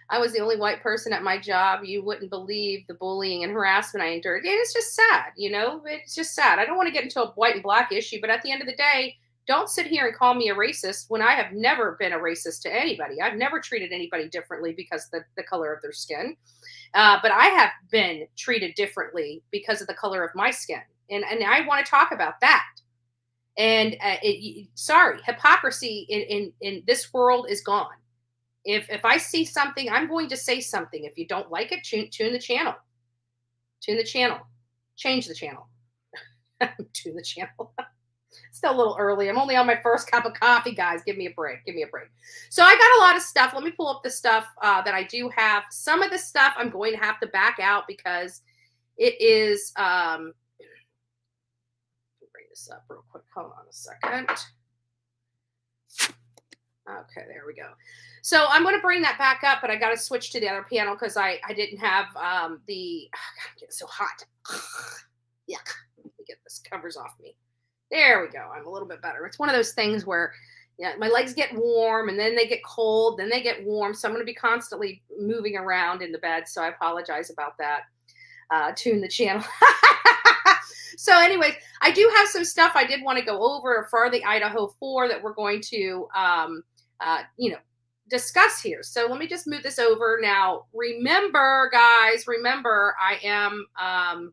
I was the only white person at my job. You wouldn't believe the bullying and harassment I endured. And it's just sad, it's just sad. I don't want to get into a white and black issue, but at the end of the day, don't sit here and call me a racist when I have never been a racist to anybody. I've never treated anybody differently because of the color of their skin. But I have been treated differently because of the color of my skin. And I want to talk about that. And hypocrisy in this world is gone. If I see something, I'm going to say something. If you don't like it, tune the channel. Tune the channel. Change the channel. Tune the channel. Still a little early. I'm only on my first cup of coffee, guys. Give me a break. Give me a break. So I got a lot of stuff. Let me pull up the stuff that I do have. Some of the stuff I'm going to have to back out because it is, bring this up real quick. Hold on a second. Okay, there we go. So I'm going to bring that back up, but I got to switch to the other panel because I didn't have God, it's so hot. Yuck. Let me get this covers off me. There we go. I'm a little bit better. It's one of those things where my legs get warm and then they get cold, then they get warm. So I'm going to be constantly moving around in the bed. So I apologize about that. Tune the channel. So anyways, I do have some stuff I did want to go over for the Idaho 4 that we're going to, discuss here. So let me just move this over. Now, remember, guys, I am, let me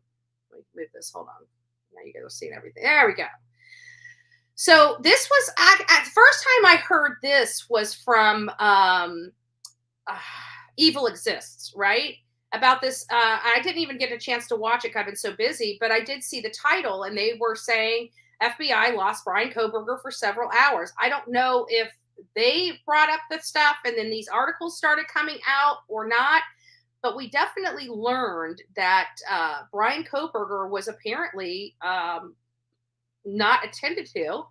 move this. Hold on. Now you guys are seeing everything. There we go. So this was, at first time I heard this was from Evil Exists, right? About this, I didn't even get a chance to watch it because I've been so busy, but I did see the title and they were saying FBI lost Brian Kohberger for several hours. I don't know if they brought up the stuff and then these articles started coming out or not, but we definitely learned that Brian Kohberger was apparently not attended to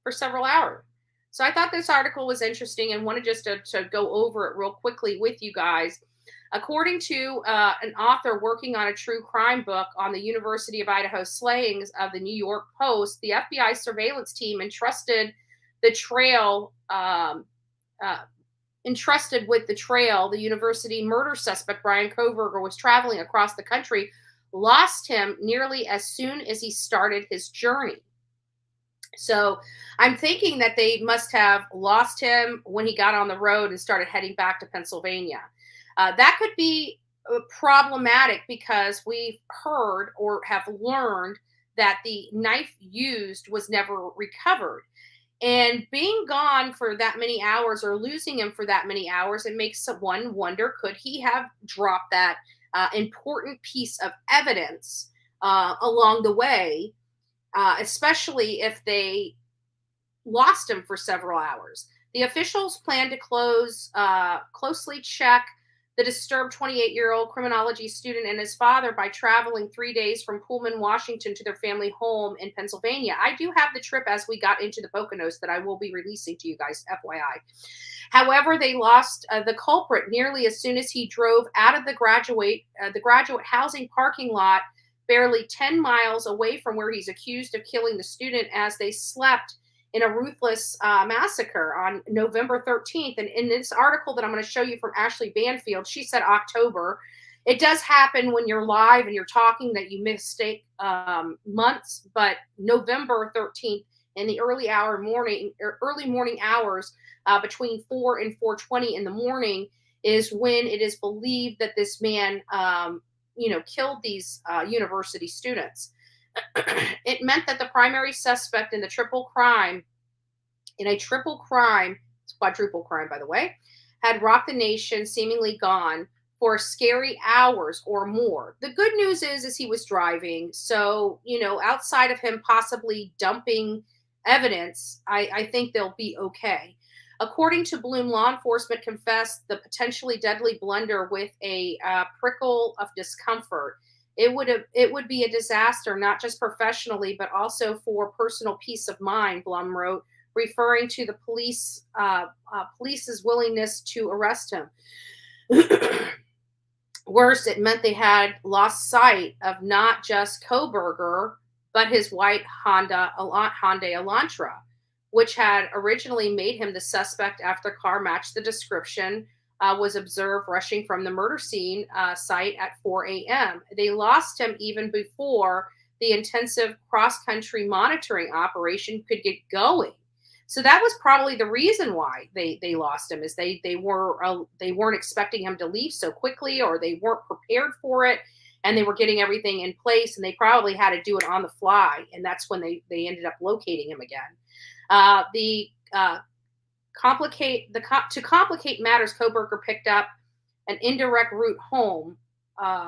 for several hours. So I thought this article was interesting and wanted just to go over it real quickly with you guys. According to an author working on a true crime book on the University of Idaho slayings of the New York Post, the FBI surveillance team entrusted with the trail, the university murder suspect Brian Kohberger was traveling across the country, lost him nearly as soon as he started his journey. So I'm thinking that they must have lost him when he got on the road and started heading back to Pennsylvania. That could be problematic because we've heard or have learned that the knife used was never recovered. And being gone for that many hours or losing him for that many hours, it makes one wonder, could he have dropped that important piece of evidence along the way, especially if they lost him for several hours? The officials plan to closely check the disturbed 28-year-old criminology student and his father by traveling 3 days from Pullman, Washington to their family home in Pennsylvania. I do have the trip as we got into the Poconos that I will be releasing to you guys, FYI. However, they lost the culprit nearly as soon as he drove out of the graduate housing parking lot, barely 10 miles away from where he's accused of killing the student as they slept in a ruthless massacre on November 13th. And in this article that I'm going to show you from Ashley Banfield, she said October. It does happen when you're live and you're talking that you mistake months, but November 13th in the early morning hours between 4 and 4:20 in the morning is when it is believed that this man, killed these university students. It meant that the primary suspect in a triple crime, it's quadruple crime, by the way, had rocked the nation, seemingly gone for scary hours or more. The good news is he was driving. So, outside of him possibly dumping evidence, I think they'll be okay. According to Bloom, law enforcement confessed the potentially deadly blunder with a prickle of discomfort. It would be a disaster, not just professionally, but also for personal peace of mind, Blum wrote, referring to the police's willingness to arrest him. Worse, it meant they had lost sight of not just Kohberger, but his white Hyundai Elantra, which had originally made him the suspect after the car matched the description, was observed rushing from the murder scene site at 4 a.m. They lost him even before the intensive cross-country monitoring operation could get going. So that was probably the reason why they lost him, is they weren't expecting him to leave so quickly, or they weren't prepared for it, and they were getting everything in place, and they probably had to do it on the fly, and that's when they ended up locating him again. To complicate matters, Kohberger picked up an indirect route home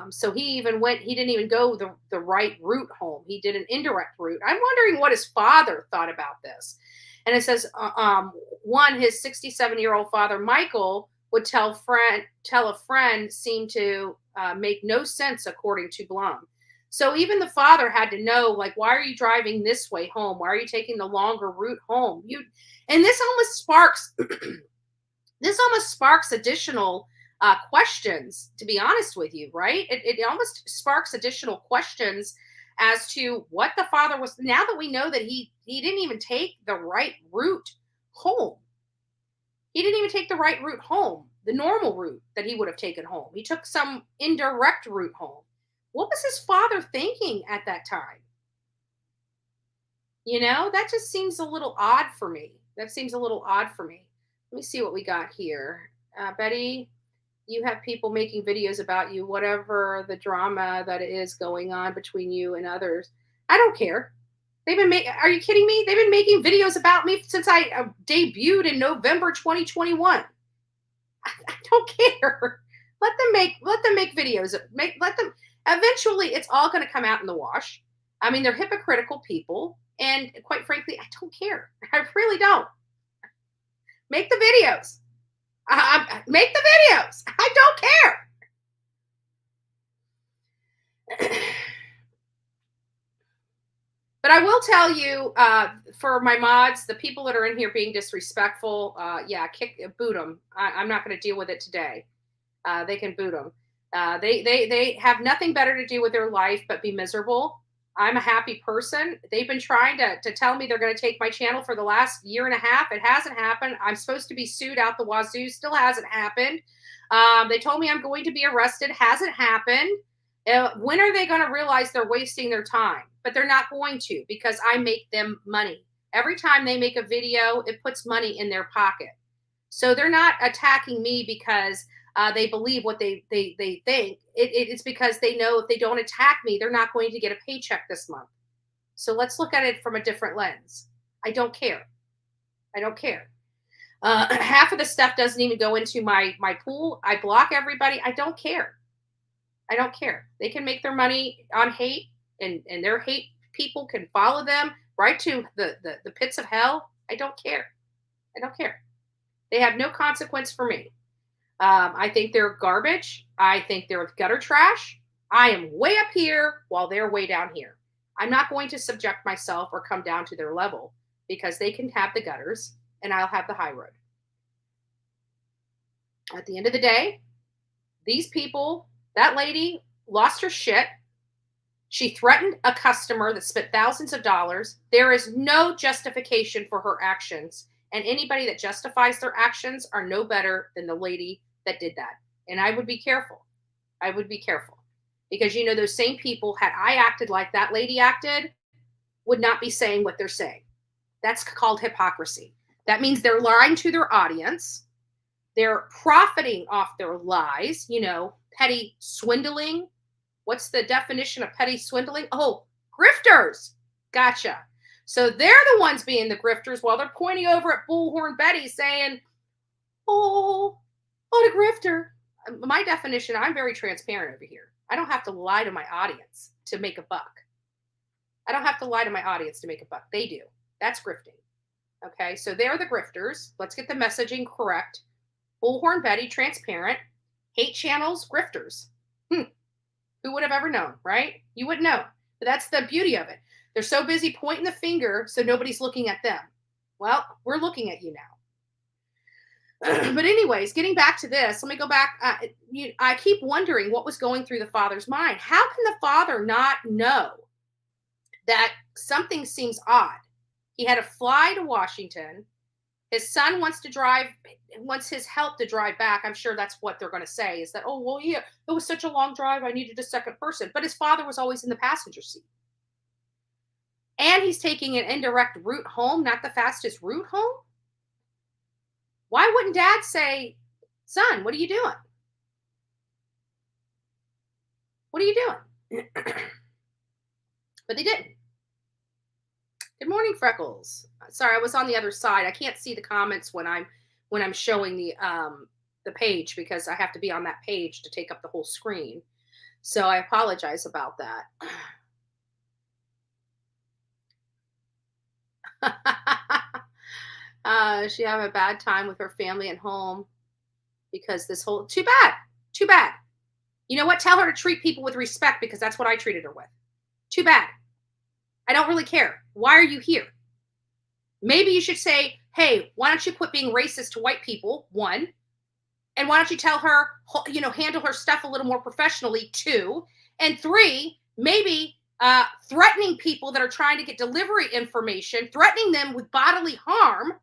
So he didn't even go the right route home. He did an indirect route. I'm wondering what his father thought about this. And it says, his 67-year-old father, Michael, would tell a friend seemed to make no sense, according to Blum. So even the father had to know, like, why are you driving this way home? Why are you taking the longer route home? And this almost sparks additional questions, to be honest with you, right? It almost sparks additional questions as to what the father was. Now that we know that he didn't even take the right route home. He didn't even take the right route home, the normal route that he would have taken home. He took some indirect route home. What was his father thinking at that time? That just seems a little odd for me. Let me see what we got here. Betty, you have people making videos about you, whatever the drama that is going on between you and others. I don't care. Are you kidding me? They've been making videos about me since I debuted in November 2021. I don't care. Let them make videos. Eventually, it's all going to come out in the wash. I mean, they're hypocritical people. And quite frankly, I don't care. I really don't. Make the videos. Make the videos. I don't care. But I will tell you, for my mods, the people that are in here being disrespectful, boot them. I'm not going to deal with it today. They can boot them. They have nothing better to do with their life but be miserable. I'm a happy person. They've been trying to tell me they're going to take my channel for the last year and a half. It hasn't happened. I'm supposed to be sued out the wazoo. Still hasn't happened. They told me I'm going to be arrested. Hasn't happened. When are they going to realize they're wasting their time? But they're not going to, because I make them money. Every time they make a video, it puts money in their pocket. So they're not attacking me because they believe what they think. It's because they know if they don't attack me, they're not going to get a paycheck this month. So let's look at it from a different lens. I don't care. Half of the stuff doesn't even go into my pool. I block everybody. I don't care. They can make their money on hate, and their hate people can follow them right to the pits of hell. I don't care. They have no consequence for me. I think they're garbage. I think they're gutter trash. I am way up here while they're way down here. I'm not going to subject myself or come down to their level, because they can have the gutters and I'll have the high road. At the end of the day, these people, that lady lost her shit. She threatened a customer that spent thousands of dollars. There is no justification for her actions. And anybody that justifies their actions are no better than the lady that did that. And I would be careful. Because, those same people, had I acted like that lady acted, would not be saying what they're saying. That's called hypocrisy. That means they're lying to their audience. They're profiting off their lies, petty swindling. What's the definition of petty swindling? Oh, grifters. Gotcha. So they're the ones being the grifters while they're pointing over at Bullhorn Betty saying, oh, what a grifter. My definition, I'm very transparent over here. I don't have to lie to my audience to make a buck. They do. That's grifting. Okay, so they're the grifters. Let's get the messaging correct. Bullhorn Betty, transparent. Hate channels, grifters. Who would have ever known, right? You wouldn't know. But that's the beauty of it. They're so busy pointing the finger so nobody's looking at them. Well, we're looking at you now. But anyways, getting back to this, let me go back. I keep wondering what was going through the father's mind. How can the father not know that something seems odd? He had to fly to Washington. His son wants his help to drive back. I'm sure that's what they're going to say, is that, oh, well, yeah, it was such a long drive. I needed a second person. But his father was always in the passenger seat. And he's taking an indirect route home, not the fastest route home. Why wouldn't dad say, son, what are you doing? But they didn't. Good morning, Freckles. Sorry, I was on the other side. I can't see the comments when I'm showing the page, because I have to be on that page to take up the whole screen. So I apologize about that. She have a bad time with her family at home because this whole, too bad. You know what? Tell her to treat people with respect because that's what I treated her with. Too bad. I don't really care. Why are you here? Maybe you should say, hey, why don't you quit being racist to white people? 1. And why don't you tell her, handle her stuff a little more professionally? 2. And 3, maybe threatening people that are trying to get delivery information, threatening them with bodily harm.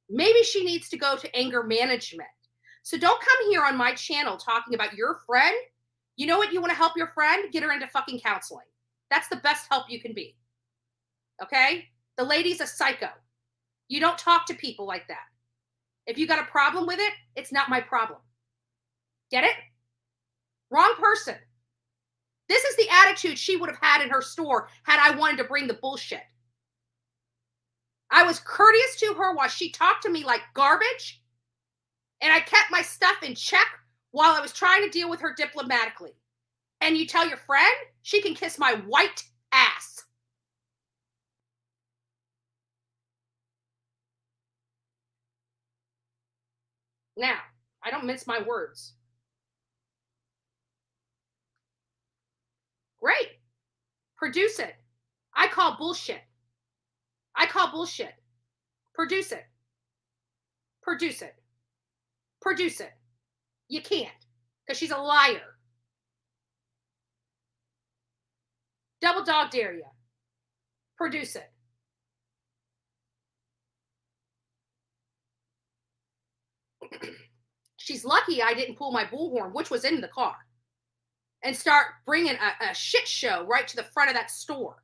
Maybe she needs to go to anger management. So don't come here on my channel talking about your friend. You know what? You want to help your friend? Get her into fucking counseling. That's the best help you can be. Okay? The lady's a psycho. You don't talk to people like that. If you got a problem with it, it's not my problem. Get it? Wrong person. This is the attitude she would have had in her store had I wanted to bring the bullshit. I was courteous to her while she talked to me like garbage, and I kept my stuff in check while I was trying to deal with her diplomatically. And you tell your friend she can kiss my white ass. Now, I don't mince my words. Great. Produce it. I call bullshit. Produce it. You can't, because she's a liar. Double dog dare you. Produce it. She's lucky I didn't pull my bullhorn, which was in the car, and start bringing a shit show right to the front of that store,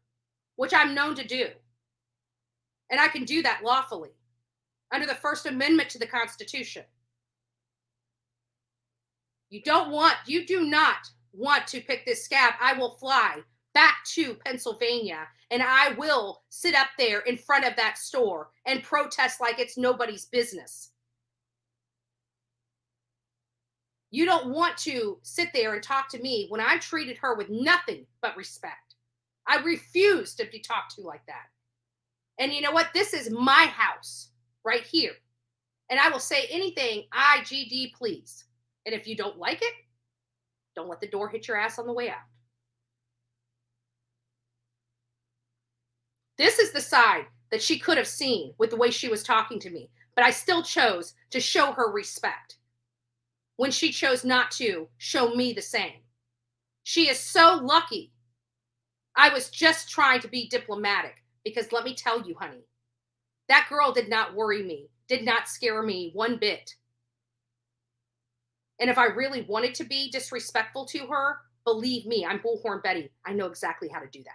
which I'm known to do. And I can do that lawfully under the First Amendment to the Constitution. You do not want to pick this scab. I will fly back to Pennsylvania and I will sit up there in front of that store and protest like it's nobody's business. You don't want to sit there and talk to me when I treated her with nothing but respect. I refuse to be talked to like that. And you know what? This is my house right here. And I will say anything IGD, please. And if you don't like it, don't let the door hit your ass on the way out. This is the side that she could have seen with the way she was talking to me. But I still chose to show her respect when she chose not to show me the same. She is so lucky. I was just trying to be diplomatic because let me tell you, honey, that girl did not worry me, did not scare me one bit. And if I really wanted to be disrespectful to her, believe me, I'm Bullhorn Betty. I know exactly how to do that.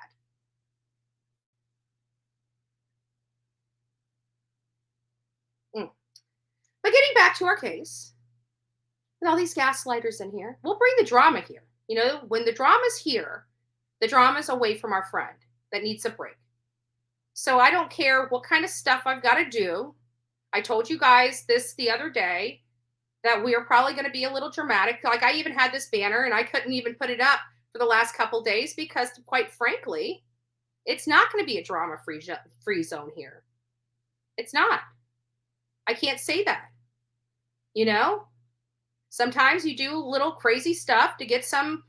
But getting back to our case, with all these gaslighters in here, we'll bring the drama here. You know, when the drama's here, the drama's away from our friend that needs a break. So I don't care what kind of stuff I've got to do. I told you guys this the other day that we are probably going to be a little dramatic. Like I even had this banner and I couldn't even put it up for the last couple days because quite frankly, it's not going to be a drama-free zone here. It's not. I can't say that. You know, sometimes you do a little crazy stuff to get some,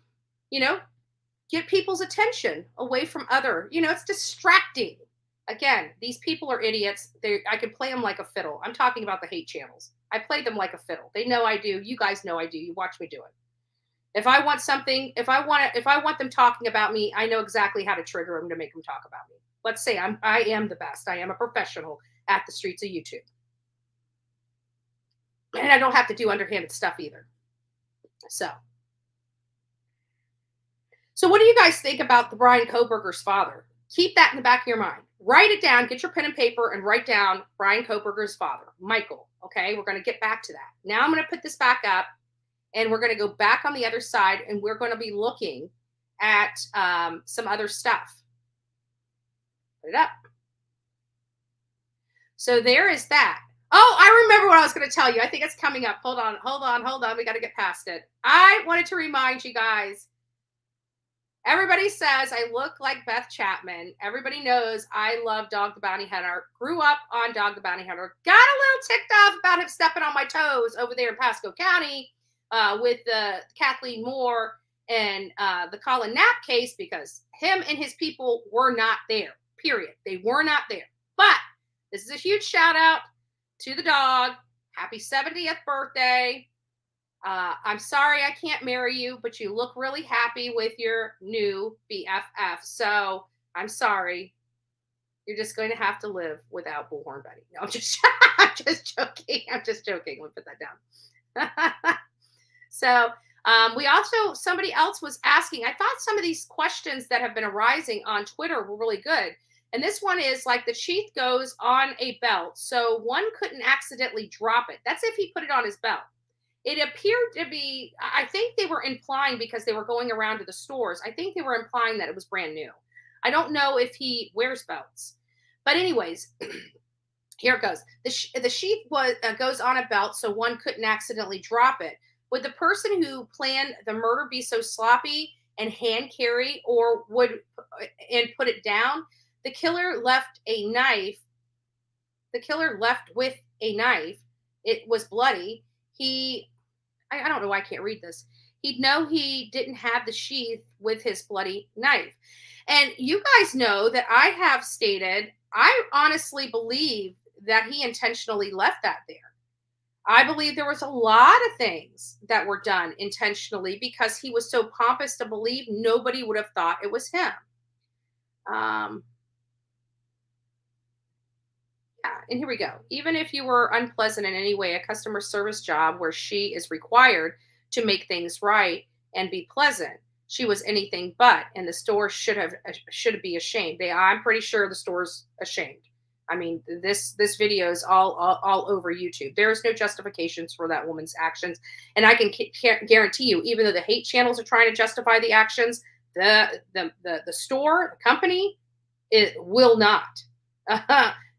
get people's attention away from other, it's distracting. Again, these people are idiots. I can play them like a fiddle. I'm talking about the hate channels. I play them like a fiddle. They know I do. You guys know I do. You watch me do it. If I want something, if I want them talking about me, I know exactly how to trigger them to make them talk about me. Let's say I am the best. I am a professional at the streets of YouTube. And I don't have to do underhanded stuff either. So what do you guys think about the Brian Kohberger's father? Keep that in the back of your mind. Write it down. Get your pen and paper and write down Brian Kohberger's father, Michael. Okay, we're going to get back to that. Now I'm going to put this back up and we're going to go back on the other side and we're going to be looking at some other stuff. Put it up. So there is that. Oh, I remember what I was going to tell you. I think it's coming up. Hold on. We got to get past it. I wanted to remind you guys Everybody says I look like Beth Chapman. Everybody knows I love Dog the Bounty Hunter. Grew up on Dog the Bounty Hunter. Got a little ticked off about him stepping on my toes over there in Pasco County with Kathleen Moore and the Colin Knapp case, because him and his people were not there, period. They were not there. But this is a huge shout out to the dog. Happy 70th birthday. I'm sorry I can't marry you, but you look really happy with your new BFF. So I'm sorry. You're just going to have to live without Bullhorn Betty. No, I'm just joking. I'm just joking. We'll put that down. So somebody else was asking, I thought some of these questions that have been arising on Twitter were really good. And this one is like the sheath goes on a belt, so one couldn't accidentally drop it. That's if he put it on his belt. It appeared to be, I think they were implying, because they were going around to the stores, I think they were implying that it was brand new. I don't know if he wears belts. But anyways, here it goes. The sheath goes on a belt so one couldn't accidentally drop it. Would the person who planned the murder be so sloppy and hand carry and put it down? The killer left a knife. The killer left with a knife. It was bloody. I don't know why I can't read this. He'd know he didn't have the sheath with his bloody knife. And you guys know that I have stated, I honestly believe that he intentionally left that there. I believe there was a lot of things that were done intentionally because he was so pompous to believe nobody would have thought it was him. And here we go. Even if you were unpleasant in any way, a customer service job where she is required to make things right and be pleasant, she was anything but, and the store should be ashamed. I'm pretty sure the store's ashamed. I mean, this video is all over YouTube. There is no justifications for that woman's actions, and I can guarantee you, even though the hate channels are trying to justify the actions, the store, the company, it will not.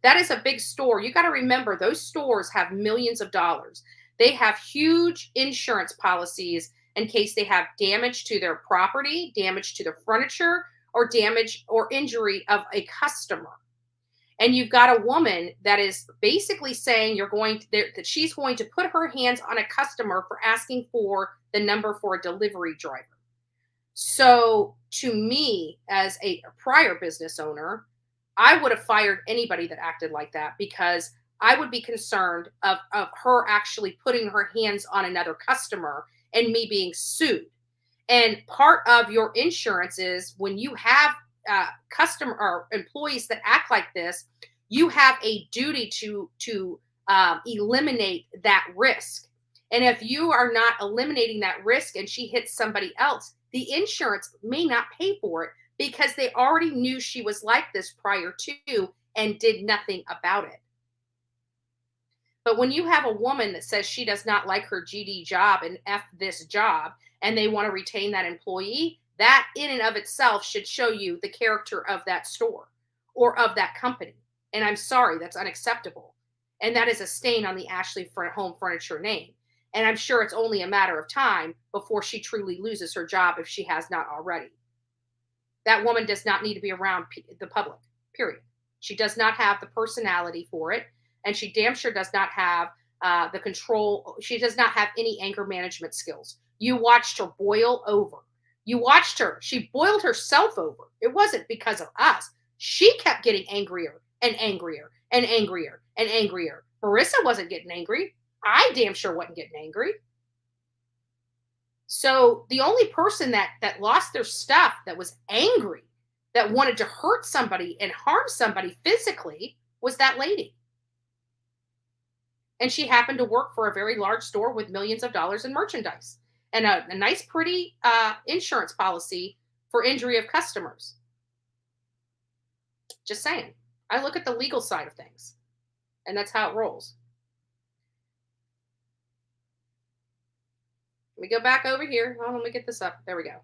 That is a big store. You got to remember, those stores have millions of dollars. They have huge insurance policies in case they have damage to their property, damage to their furniture, or damage or injury of a customer. And you've got a woman that is basically saying that she's going to put her hands on a customer for asking for the number for a delivery driver. So to me, as a prior business owner, I would have fired anybody that acted like that, because I would be concerned of her actually putting her hands on another customer and me being sued. And part of your insurance is when you have customer or employees that act like this, you have a duty to eliminate that risk. And if you are not eliminating that risk and she hits somebody else, the insurance may not pay for it, because they already knew she was like this prior to and did nothing about it. But when you have a woman that says she does not like her GD job and F this job, and they want to retain that employee, that in and of itself should show you the character of that store or of that company. And I'm sorry, that's unacceptable. And that is a stain on the Ashley Home Furniture name. And I'm sure it's only a matter of time before she truly loses her job if she has not already. That woman does not need to be around the public, period. She does not have the personality for it. And she damn sure does not have the control. She does not have any anger management skills. You watched her boil over. You watched her. She boiled herself over. It wasn't because of us. She kept getting angrier and angrier and angrier and angrier. Marissa wasn't getting angry. I damn sure wasn't getting angry. So the only person that lost their stuff, that was angry, that wanted to hurt somebody and harm somebody physically, was that lady. And she happened to work for a very large store with millions of dollars in merchandise and a nice, pretty insurance policy for injury of customers. Just saying. I look at the legal side of things, and that's how it rolls. Let me go back over here. Oh, let me get this up. There we go.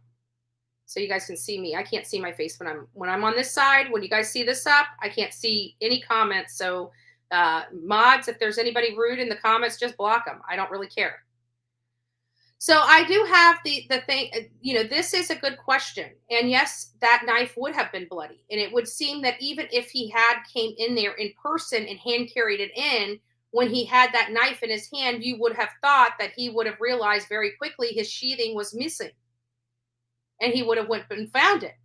So you guys can see me. I can't see my face when I'm on this side. When you guys see this up, I can't see any comments. So mods, if there's anybody rude in the comments, just block them. I don't really care. So I do have the thing, this is a good question. And yes, that knife would have been bloody. And it would seem that even if he had came in there in person and hand carried it in, when he had that knife in his hand, you would have thought that he would have realized very quickly his sheathing was missing. And he would have went and found it.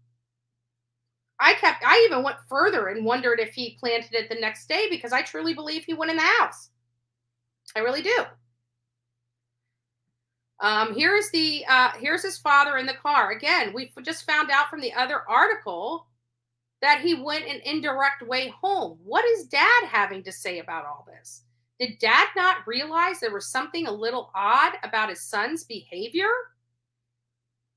I even went further and wondered if he planted it the next day, because I truly believe he went in the house. I really do. Here's his father in the car. Again, we just found out from the other article that he went an indirect way home. What is Dad having to say about all this? Did Dad not realize there was something a little odd about his son's behavior?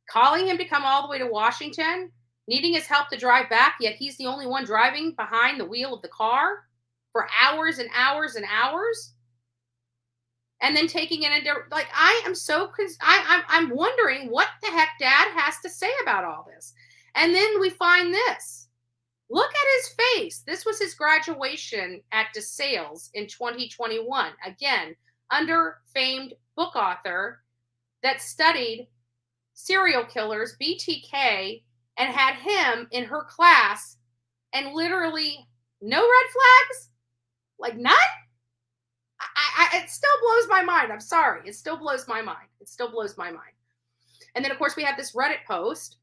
Calling him to come all the way to Washington, needing his help to drive back, yet he's the only one driving behind the wheel of the car for hours and hours and hours. And then taking it into, like, I'm wondering what the heck Dad has to say about all this. And then we find this. Look at his face. This was his graduation at DeSales in 2021. Again, under famed book author that studied serial killers, BTK, and had him in her class, and literally no red flags, like none. It still blows my mind. I'm sorry. It still blows my mind. It still blows my mind. And then, of course, we have this Reddit post,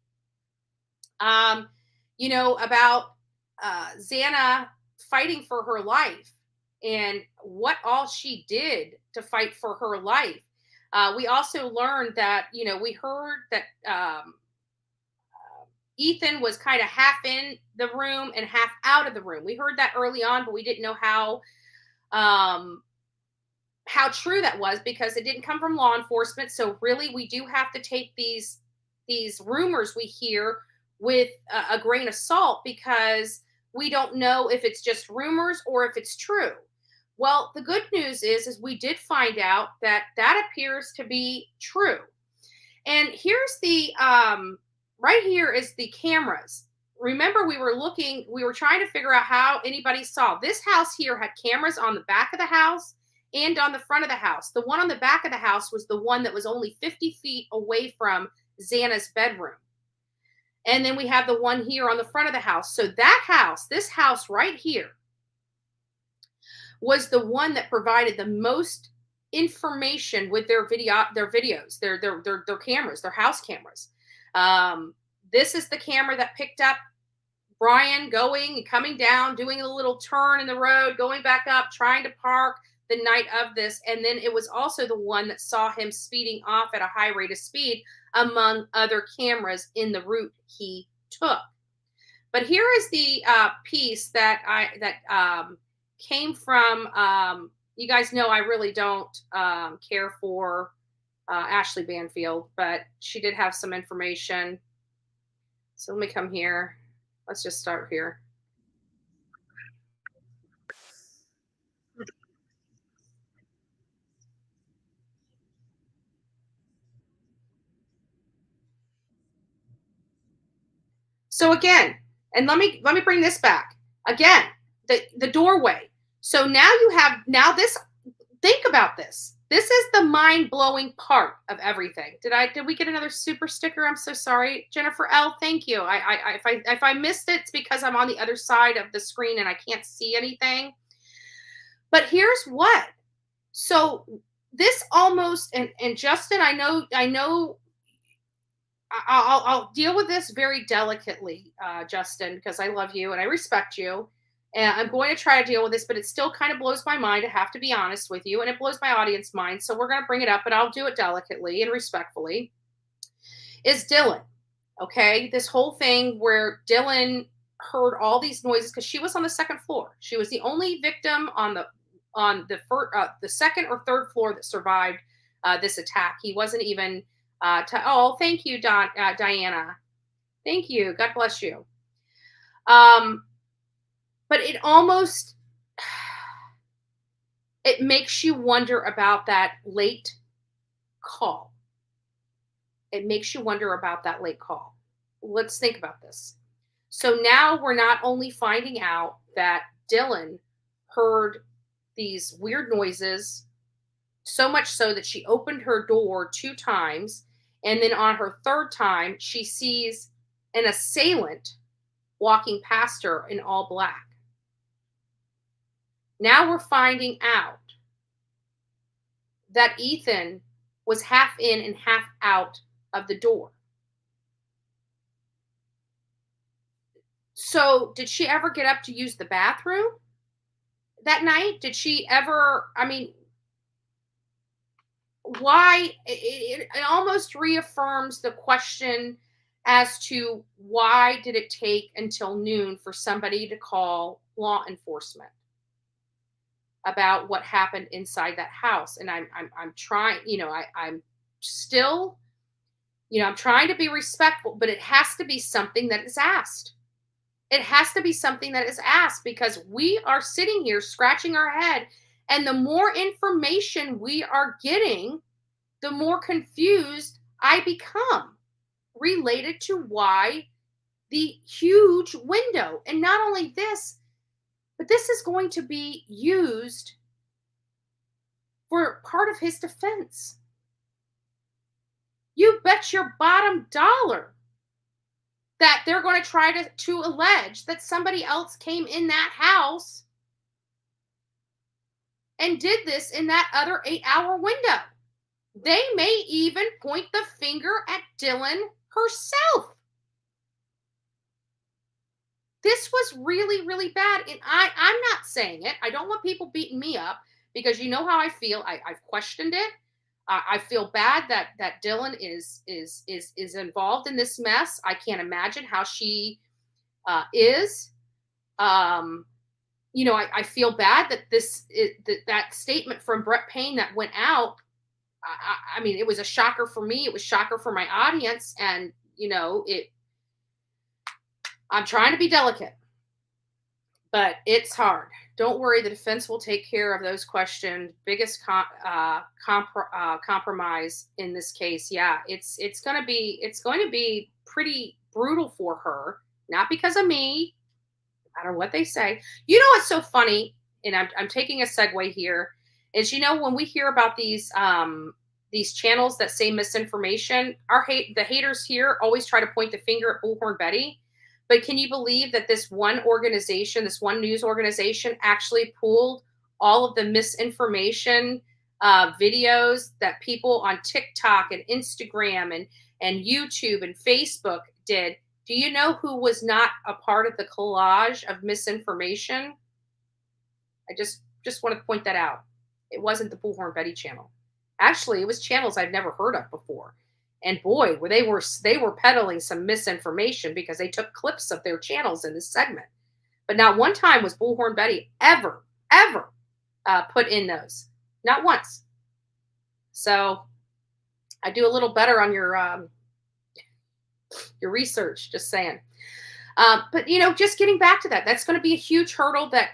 about Xana fighting for her life and what all she did to fight for her life. We also learned that, we heard that Ethan was kind of half in the room and half out of the room. We heard that early on, but we didn't know how true that was, because it didn't come from law enforcement. So really, we do have to take these rumors we hear with a grain of salt, because we don't know if it's just rumors or if it's true. Well, the good news is we did find out that appears to be true. And here's the, right here is the cameras. Remember, we were trying to figure out how anybody saw. This house here had cameras on the back of the house and on the front of the house. The one on the back of the house was the one that was only 50 feet away from Xana's bedroom. And then we have the one here on the front of the house. So that house, this house right here, was the one that provided the most information with their videos, their cameras, their house cameras. This is the camera that picked up Brian going and coming down, doing a little turn in the road, going back up, trying to park the night of this. And then it was also the one that saw him speeding off at a high rate of speed, among other cameras in the route he took. But here is the piece that came from, you guys know I really don't care for Ashley Banfield, but she did have some information. So let me come here. Let's just start here. So again, and let me bring this back. Again, the doorway. So now you have, this, think about this. This is the mind-blowing part of everything. Did we get another super sticker? I'm so sorry. Jennifer L, thank you. If I missed it, it's because I'm on the other side of the screen and I can't see anything. But here's what. So this almost, and Justin, I know I'll deal with this very delicately, Justin, because I love you and I respect you. And I'm going to try to deal with this, but it still kind of blows my mind. I have to be honest with you, and it blows my audience mind. So we're going to bring it up, but I'll do it delicately and respectfully. Is Dylan, okay? This whole thing where Dylan heard all these noises, because she was on the second floor. She was the only victim on the second or third floor that survived this attack. He wasn't even. Thank you, Diana. Thank you. God bless you. But it makes you wonder about that late call. It makes you wonder about that late call. Let's think about this. So now we're not only finding out that Dylan heard these weird noises So much so that she opened her door 2 times, and then on her 3rd time, she sees an assailant walking past her in all black. Now we're finding out that Ethan was half in and half out of the door. So, did she ever get up to use the bathroom that night? Did she ever, I mean, why? It almost reaffirms the question as to why did it take until noon for somebody to call law enforcement about what happened inside that house. And I'm trying, I'm still, I'm trying to be respectful, but it has to be something that is asked. It has to be something that is asked, because we are sitting here scratching our head, and the more information we are getting, the more confused I become related to why the huge window. And not only this, but this is going to be used for part of his defense. You bet your bottom dollar that they're going to try to allege that somebody else came in that house and did this in that other 8-hour window. They may even point the finger at Dylan herself. This was really, really bad. And I'm not saying it. I don't want people beating me up, because you know how I feel. I've questioned it. I feel bad that Dylan is involved in this mess. I can't imagine how she is. I feel bad that that statement from Brett Payne that went out. I mean, it was a shocker for me. It was a shocker for my audience, and I'm trying to be delicate, but it's hard. Don't worry, the defense will take care of those questions. Biggest compromise in this case, yeah, it's going to be pretty brutal for her. Not because of me, no matter what they say. You know what's so funny, and I'm taking a segue here, is when we hear about these channels that say misinformation, the haters here always try to point the finger at Bullhorn Betty. But can you believe that this one organization, this one news organization, actually pulled all of the misinformation videos that people on TikTok and Instagram and YouTube and Facebook did? Do you know who was not a part of the collage of misinformation? I just want to point that out. It wasn't the Bullhorn Betty channel. Actually, it was channels I've never heard of before. And boy, they were peddling some misinformation, because they took clips of their channels in this segment. But not one time was Bullhorn Betty ever put in those. Not once. So I do a little better on your research, just saying. But just getting back to that, that's going to be a huge hurdle that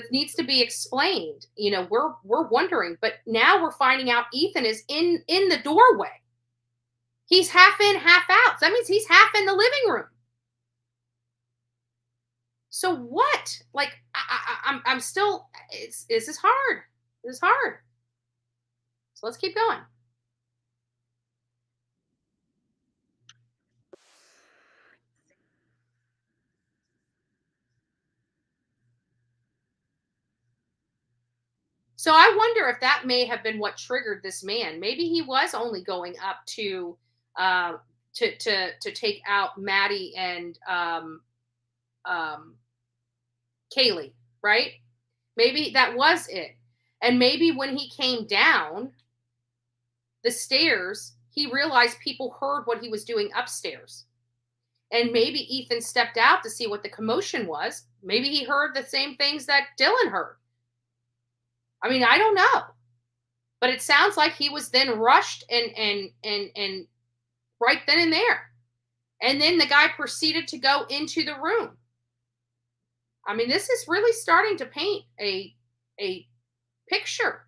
needs to be explained. We're wondering, but now we're finding out Ethan is in the doorway. He's half in, half out. So that means he's half in the living room. So what? Like, I'm still, this is hard. This is hard. So let's keep going. So I wonder if that may have been what triggered this man. Maybe he was only going up to take out Maddie and Kaylee, right? Maybe that was it. And maybe when he came down the stairs, he realized people heard what he was doing upstairs. And maybe Ethan stepped out to see what the commotion was. Maybe he heard the same things that Dylan heard. I mean, I don't know. But it sounds like he was then rushed and right then and there. And then the guy proceeded to go into the room. I mean, this is really starting to paint a picture.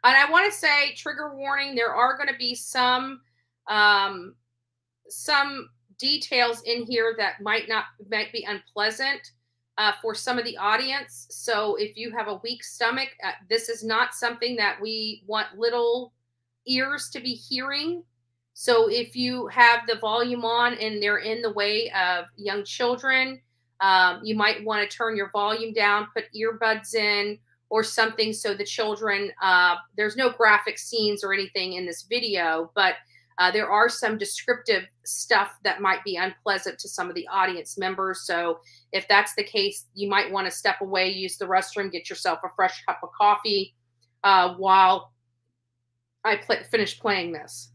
And I want to say, trigger warning, there are going to be some details in here that might be unpleasant for some of the audience. So if you have a weak stomach, this is not something that we want little ears to be hearing. So if you have the volume on and they're in the way of young children, you might want to turn your volume down, put earbuds in or something so the children, there's no graphic scenes or anything in this video, but there are some descriptive stuff that might be unpleasant to some of the audience members. So if that's the case, you might want to step away, use the restroom, get yourself a fresh cup of coffee while I finish playing this.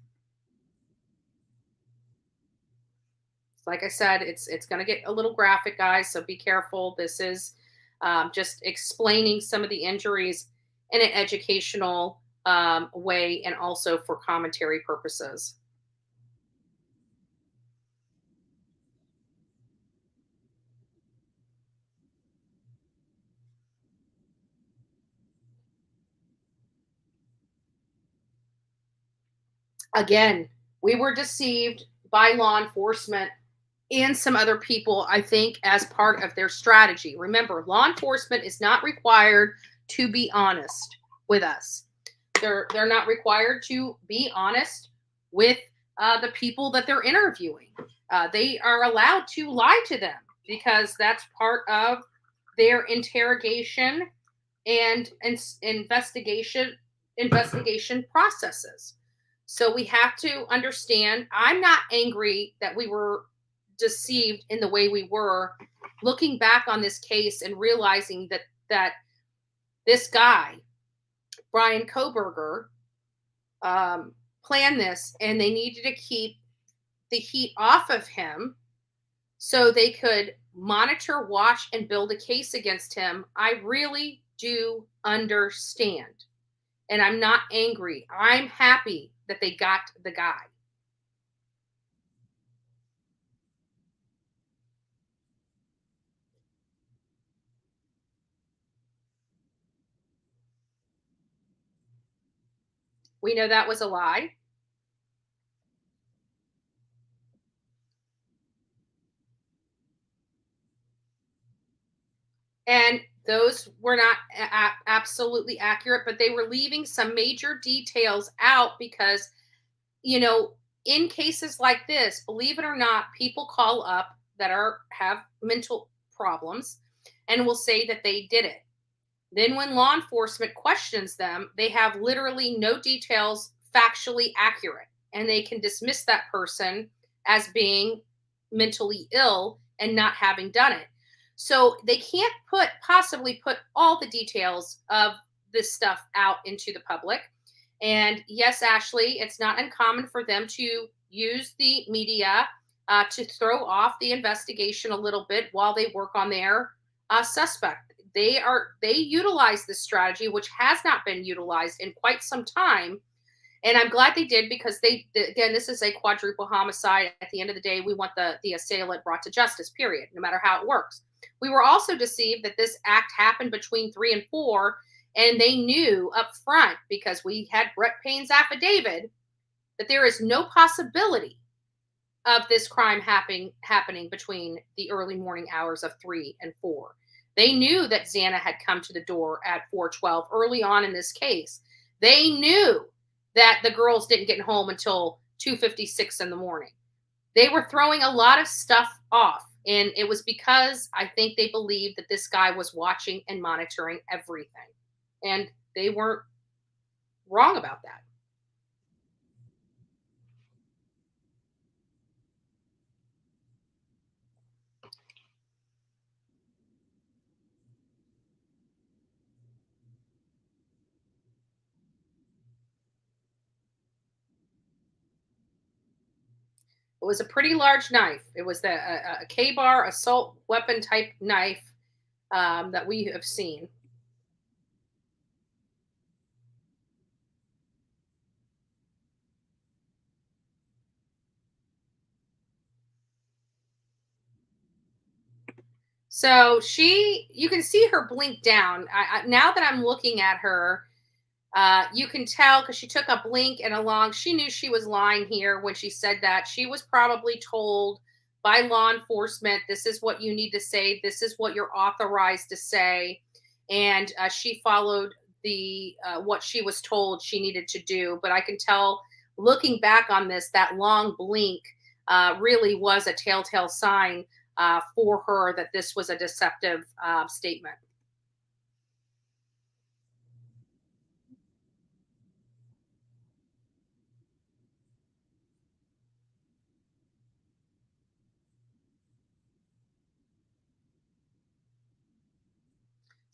Like I said, it's going to get a little graphic, guys, so be careful. This is just explaining some of the injuries in an educational way and also for commentary purposes. Again, we were deceived by law enforcement and some other people, I think, as part of their strategy. Remember, law enforcement is not required to be honest with us. They're not required to be honest with the people that they're interviewing. They are allowed to lie to them because that's part of their interrogation and investigation processes. So we have to understand, I'm not angry that we were deceived in the way we were. Looking back on this case and realizing that this guy, Brian Kohberger, planned this, and they needed to keep the heat off of him so they could monitor, watch, and build a case against him. I really do understand. And I'm not angry. I'm happy that they got the guy. We know that was a lie. And those were not absolutely accurate, but they were leaving some major details out because, you know, in cases like this, believe it or not, people call up that have mental problems and will say that they did it. Then when law enforcement questions them, they have literally no details factually accurate, and they can dismiss that person as being mentally ill and not having done it. So they can't possibly put all the details of this stuff out into the public. And yes, Ashley, it's not uncommon for them to use the media to throw off the investigation a little bit while they work on their suspect. They utilize this strategy, which has not been utilized in quite some time. And I'm glad they did, because again, this is a quadruple homicide. At the end of the day, we want the assailant brought to justice, period, no matter how it works. We were also deceived that this act happened between 3 and 4, and they knew up front, because we had Brett Payne's affidavit, that there is no possibility of this crime happening between the early morning hours of 3 and 4. They knew that Xana had come to the door at 4:12 early on in this case. They knew that the girls didn't get home until 2:56 in the morning. They were throwing a lot of stuff off, and it was because I think they believed that this guy was watching and monitoring everything. And they weren't wrong about that. It was a pretty large knife. It was a K-bar assault weapon type knife that we have seen. So you can see her blink down. Now that I'm looking at her, you can tell, because she took a blink and a long, she knew she was lying here when she said that. She was probably told by law enforcement. This is what you need to say. This is what you're authorized to say. And she followed the what she was told she needed to do. But I can tell, looking back on this, that long blink really was a telltale sign for her that this was a deceptive statement.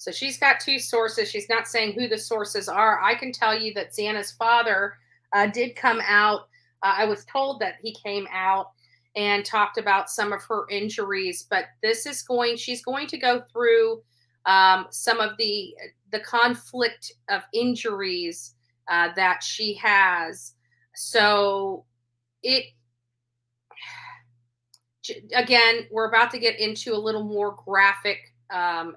So she's got two sources. She's not saying who the sources are. I can tell you that Xana's father did come out. I was told that he came out and talked about some of her injuries, but she's going to go through some of the conflict of injuries that she has. So again, we're about to get into a little more graphic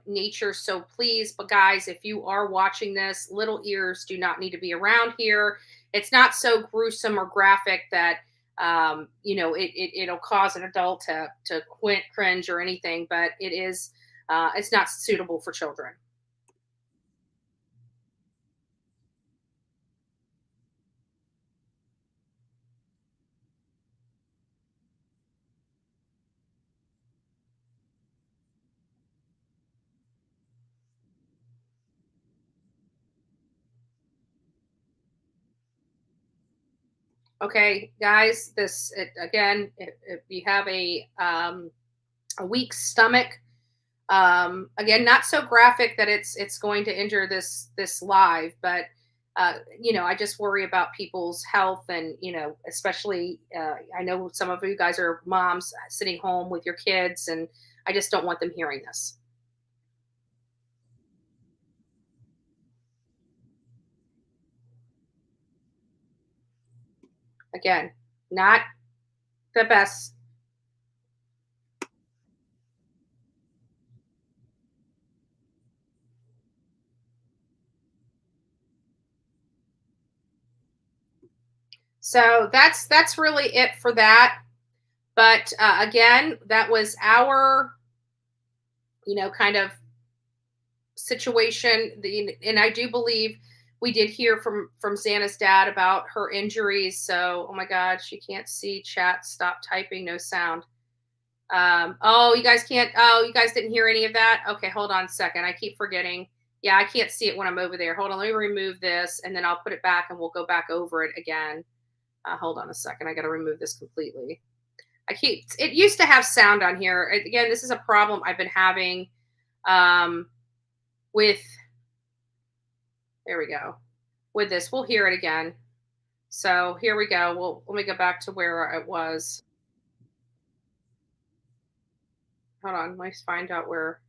nature. So please, but guys, if you are watching this, little ears do not need to be around here. It's not so gruesome or graphic that it'll cause an adult to cringe or anything, but it's not suitable for children. Okay, guys, if you have a weak stomach, again, not so graphic that it's going to injure this live, but I just worry about people's health, and especially I know some of you guys are moms sitting home with your kids, and I just don't want them hearing this. Again, not the best. So that's really it for that. But again, that was our, kind of situation. And I do believe we did hear from Xana's dad about her injuries. So, oh my God, she can't see chat. Stop typing. No sound. You guys didn't hear any of that? Okay, hold on a second. I keep forgetting. Yeah, I can't see it when I'm over there. Hold on. Let me remove this, and then I'll put it back, and we'll go back over it again. Hold on a second. I got to remove this completely. It used to have sound on here. Again, this is a problem I've been having there we go. With this, we'll hear it again. So here we go. Let me go back to where it was. Hold on. Let me find out where.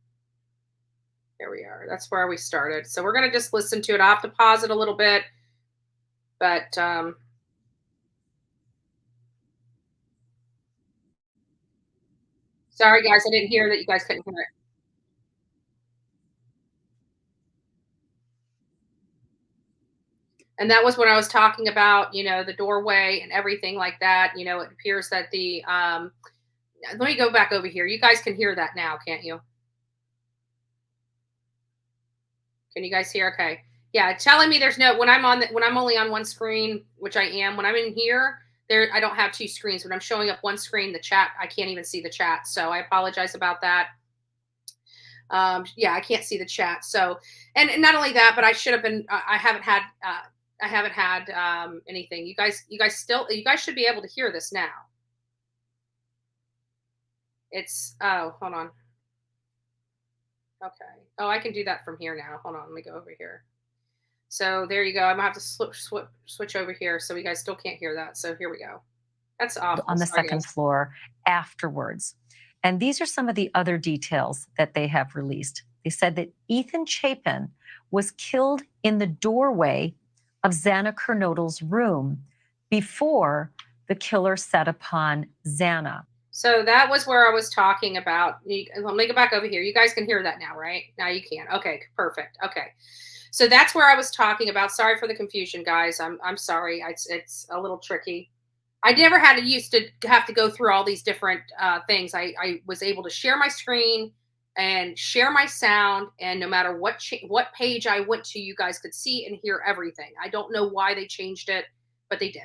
There we are. That's where we started. So we're going to just listen to it. I'll have to pause it a little bit. But sorry, guys. I didn't hear that. You guys couldn't hear it. And that was when I was talking about, the doorway and everything like that. It appears that let me go back over here. You guys can hear that now, can't you? Can you guys hear? Okay. Yeah, telling me there's when I'm only on one screen, which I am, when I'm in here, I don't have two screens. When I'm showing up one screen, the chat, I can't even see the chat. So I apologize about that. Yeah, I can't see the chat. So, and not only that, but I should have been, I haven't had anything. You guys should be able to hear this now. Hold on. Okay. Oh, I can do that from here now. Hold on. Let me go over here. So there you go. I'm gonna have to switch over here. So you guys still can't hear that. So here we go. That's awful. On the second floor afterwards. And these are some of the other details that they have released. They said that Ethan Chapin was killed in the doorway of Xana Kernodle's room before the killer set upon Xana. So that was where I was talking about. Let me go back over here. You guys can hear that now, right? Now you can. Okay, perfect. Okay. So that's where I was talking about. Sorry for the confusion, guys. I'm sorry. It's a little tricky. I never had to used to have to go through all these different things. I was able to share my screen and share my sound, and no matter what page I went to, you guys could see and hear everything. I don't know why they changed it, but they did.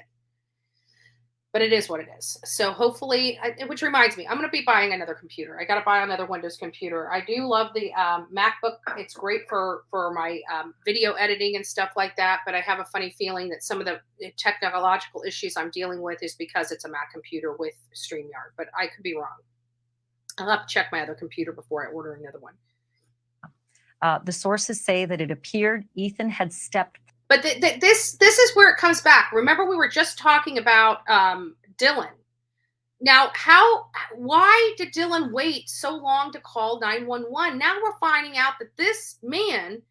But it is what it is. So hopefully, which reminds me, I'm going to be buying another computer. I got to buy another Windows computer. I do love the MacBook. It's great for my video editing and stuff like that. But I have a funny feeling that some of the technological issues I'm dealing with is because it's a Mac computer with StreamYard. But I could be wrong. I'll have to check my other computer before I order another one. The sources say that it appeared Ethan had stepped. But this is where it comes back. Remember, we were just talking about Dylan. Now, why did Dylan wait so long to call 911? Now we're finding out that this man,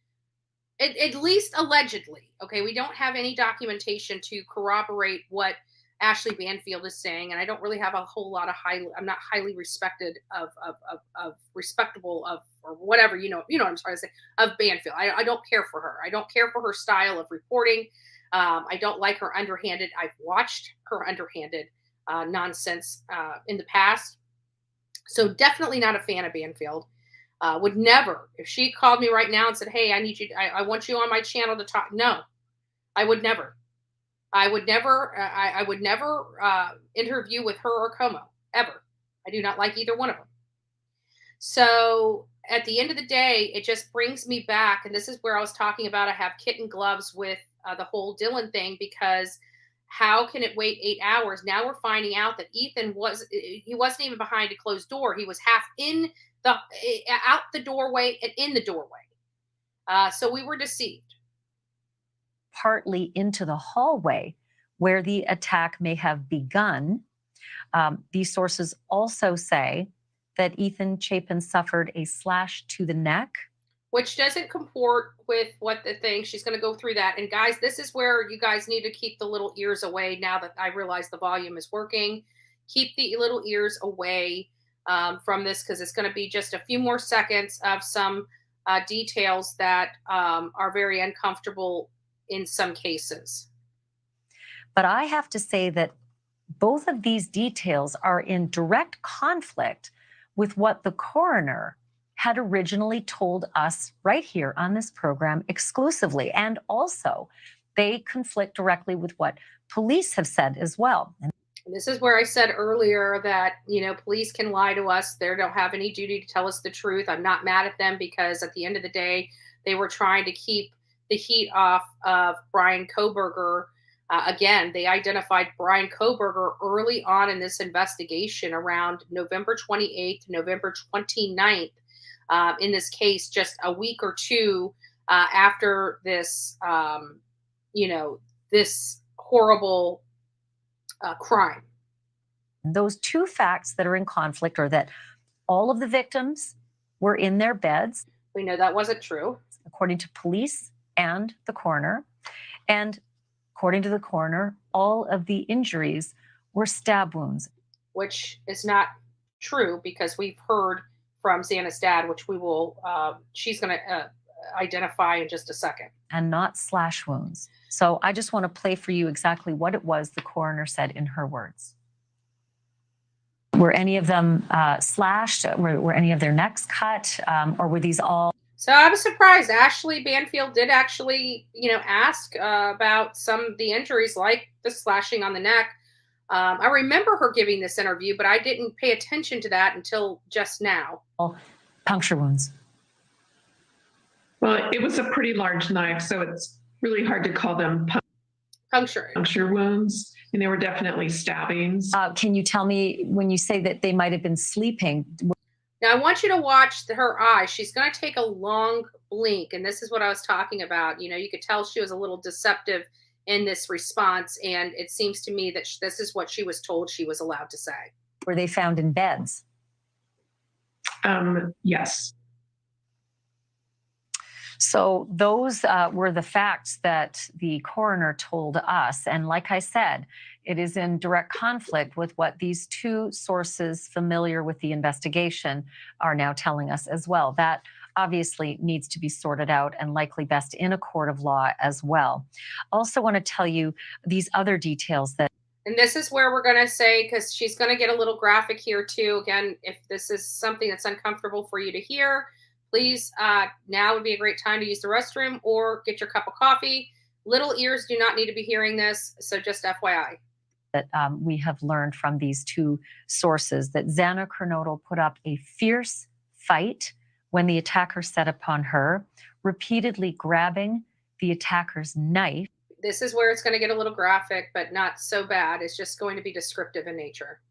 at least allegedly, okay, we don't have any documentation to corroborate what Ashley Banfield is saying, and I don't really have a whole lot of I'm not highly respected of respectable of, or whatever, you know what I'm trying to say, of Banfield. I don't care for her. I don't care for her style of reporting. I don't like her underhanded. I've watched her underhanded nonsense in the past. So definitely not a fan of Banfield. Would never, if she called me right now and said, hey, I want you on my channel to talk. No, I would never. I would never interview with her or Como, ever. I do not like either one of them. So at the end of the day, it just brings me back. And this is where I was talking about, I have kitten gloves with the whole Dylan thing, because how can it wait 8 hours? Now we're finding out that Ethan wasn't even behind a closed door. He was half out the doorway and in the doorway. So we were deceived. Partly into the hallway where the attack may have begun. These sources also say that Ethan Chapin suffered a slash to the neck, which doesn't comport with what the thing. She's going to go through that. And guys, this is where you guys need to keep the little ears away. Now that I realize the volume is working, keep the little ears away from this, because it's going to be just a few more seconds of some details that are very uncomfortable in some cases. But I have to say that both of these details are in direct conflict with what the coroner had originally told us right here on this program exclusively. And also, they conflict directly with what police have said as well. And this is where I said earlier that, police can lie to us. They don't have any duty to tell us the truth. I'm not mad at them, because at the end of the day, they were trying to keep the heat off of Brian Kohberger. Again, they identified Brian Kohberger early on in this investigation around November 28th, November 29th, in this case, just a week or two after this, this horrible crime. Those two facts that are in conflict are that all of the victims were in their beds. We know that wasn't true, according to police and the coroner. And according to the coroner, all of the injuries were stab wounds. Which is not true, because we've heard from Xana's dad, which we will, she's going to identify in just a second. And not slash wounds. So I just want to play for you exactly what it was the coroner said in her words. Were any of them slashed? Were any of their necks cut? Or were these all? So I was surprised. Ashley Banfield did actually, ask about some of the injuries, like the slashing on the neck. I remember her giving this interview, but I didn't pay attention to that until just now. Puncture wounds. Well, it was a pretty large knife, so it's really hard to call them puncture wounds. And they were definitely stabbings. Can you tell me, when you say that they might have been sleeping? Now, I want you to watch her eyes. She's going to take a long blink. And this is what I was talking about. You could tell she was a little deceptive in this response. And it seems to me that this is what she was told she was allowed to say. Were they found in beds? Yes. So those were the facts that the coroner told us. And like I said, it is in direct conflict with what these two sources familiar with the investigation are now telling us as well. That obviously needs to be sorted out, and likely best in a court of law as well. Also want to tell you these other details that. And this is where we're going to say, because she's going to get a little graphic here too. Again, if this is something that's uncomfortable for you to hear, please, now would be a great time to use the restroom or get your cup of coffee. Little ears do not need to be hearing this. So just FYI. That we have learned from these two sources that Xana Kernodle put up a fierce fight when the attacker set upon her, repeatedly grabbing the attacker's knife. This is where it's going to get a little graphic, but not so bad. It's just going to be descriptive in nature.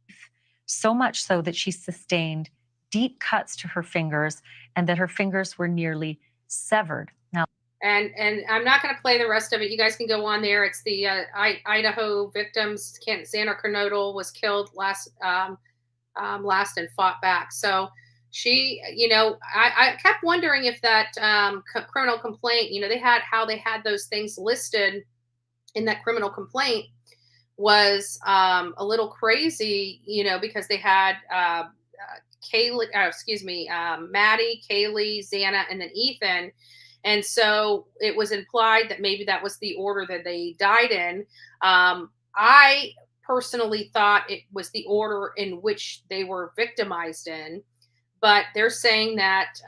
So much so that she sustained deep cuts to her fingers and that her fingers were nearly severed. Now, and I'm not going to play the rest of it. You guys can go on there. It's the Idaho victims. Xana Kernodle was killed last and fought back. So she, I kept wondering if that criminal complaint, they had those things listed in that criminal complaint was a little crazy, because they had Maddie, Kaylee, Xana, and then Ethan. And so it was implied that maybe that was the order that they died in. I personally thought it was the order in which they were victimized in, but they're saying that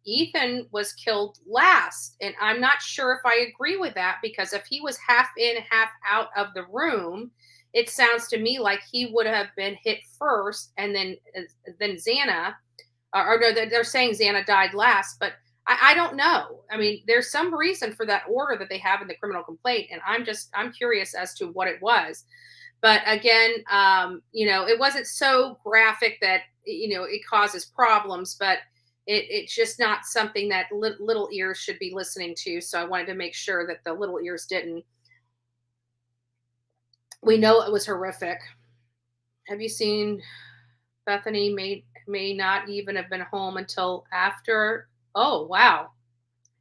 Ethan was killed last. And I'm not sure if I agree with that, because if he was half in, half out of the room, it sounds to me like he would have been hit first, and then Xana, or no, they're saying Xana died last, but I don't know. I mean, there's some reason for that order that they have in the criminal complaint, and I'm curious as to what it was. But again, it wasn't so graphic that it causes problems, but it's just not something that little ears should be listening to. So I wanted to make sure that the little ears didn't. We know it was horrific. Have you seen Bethany may not even have been home until after? Oh, wow.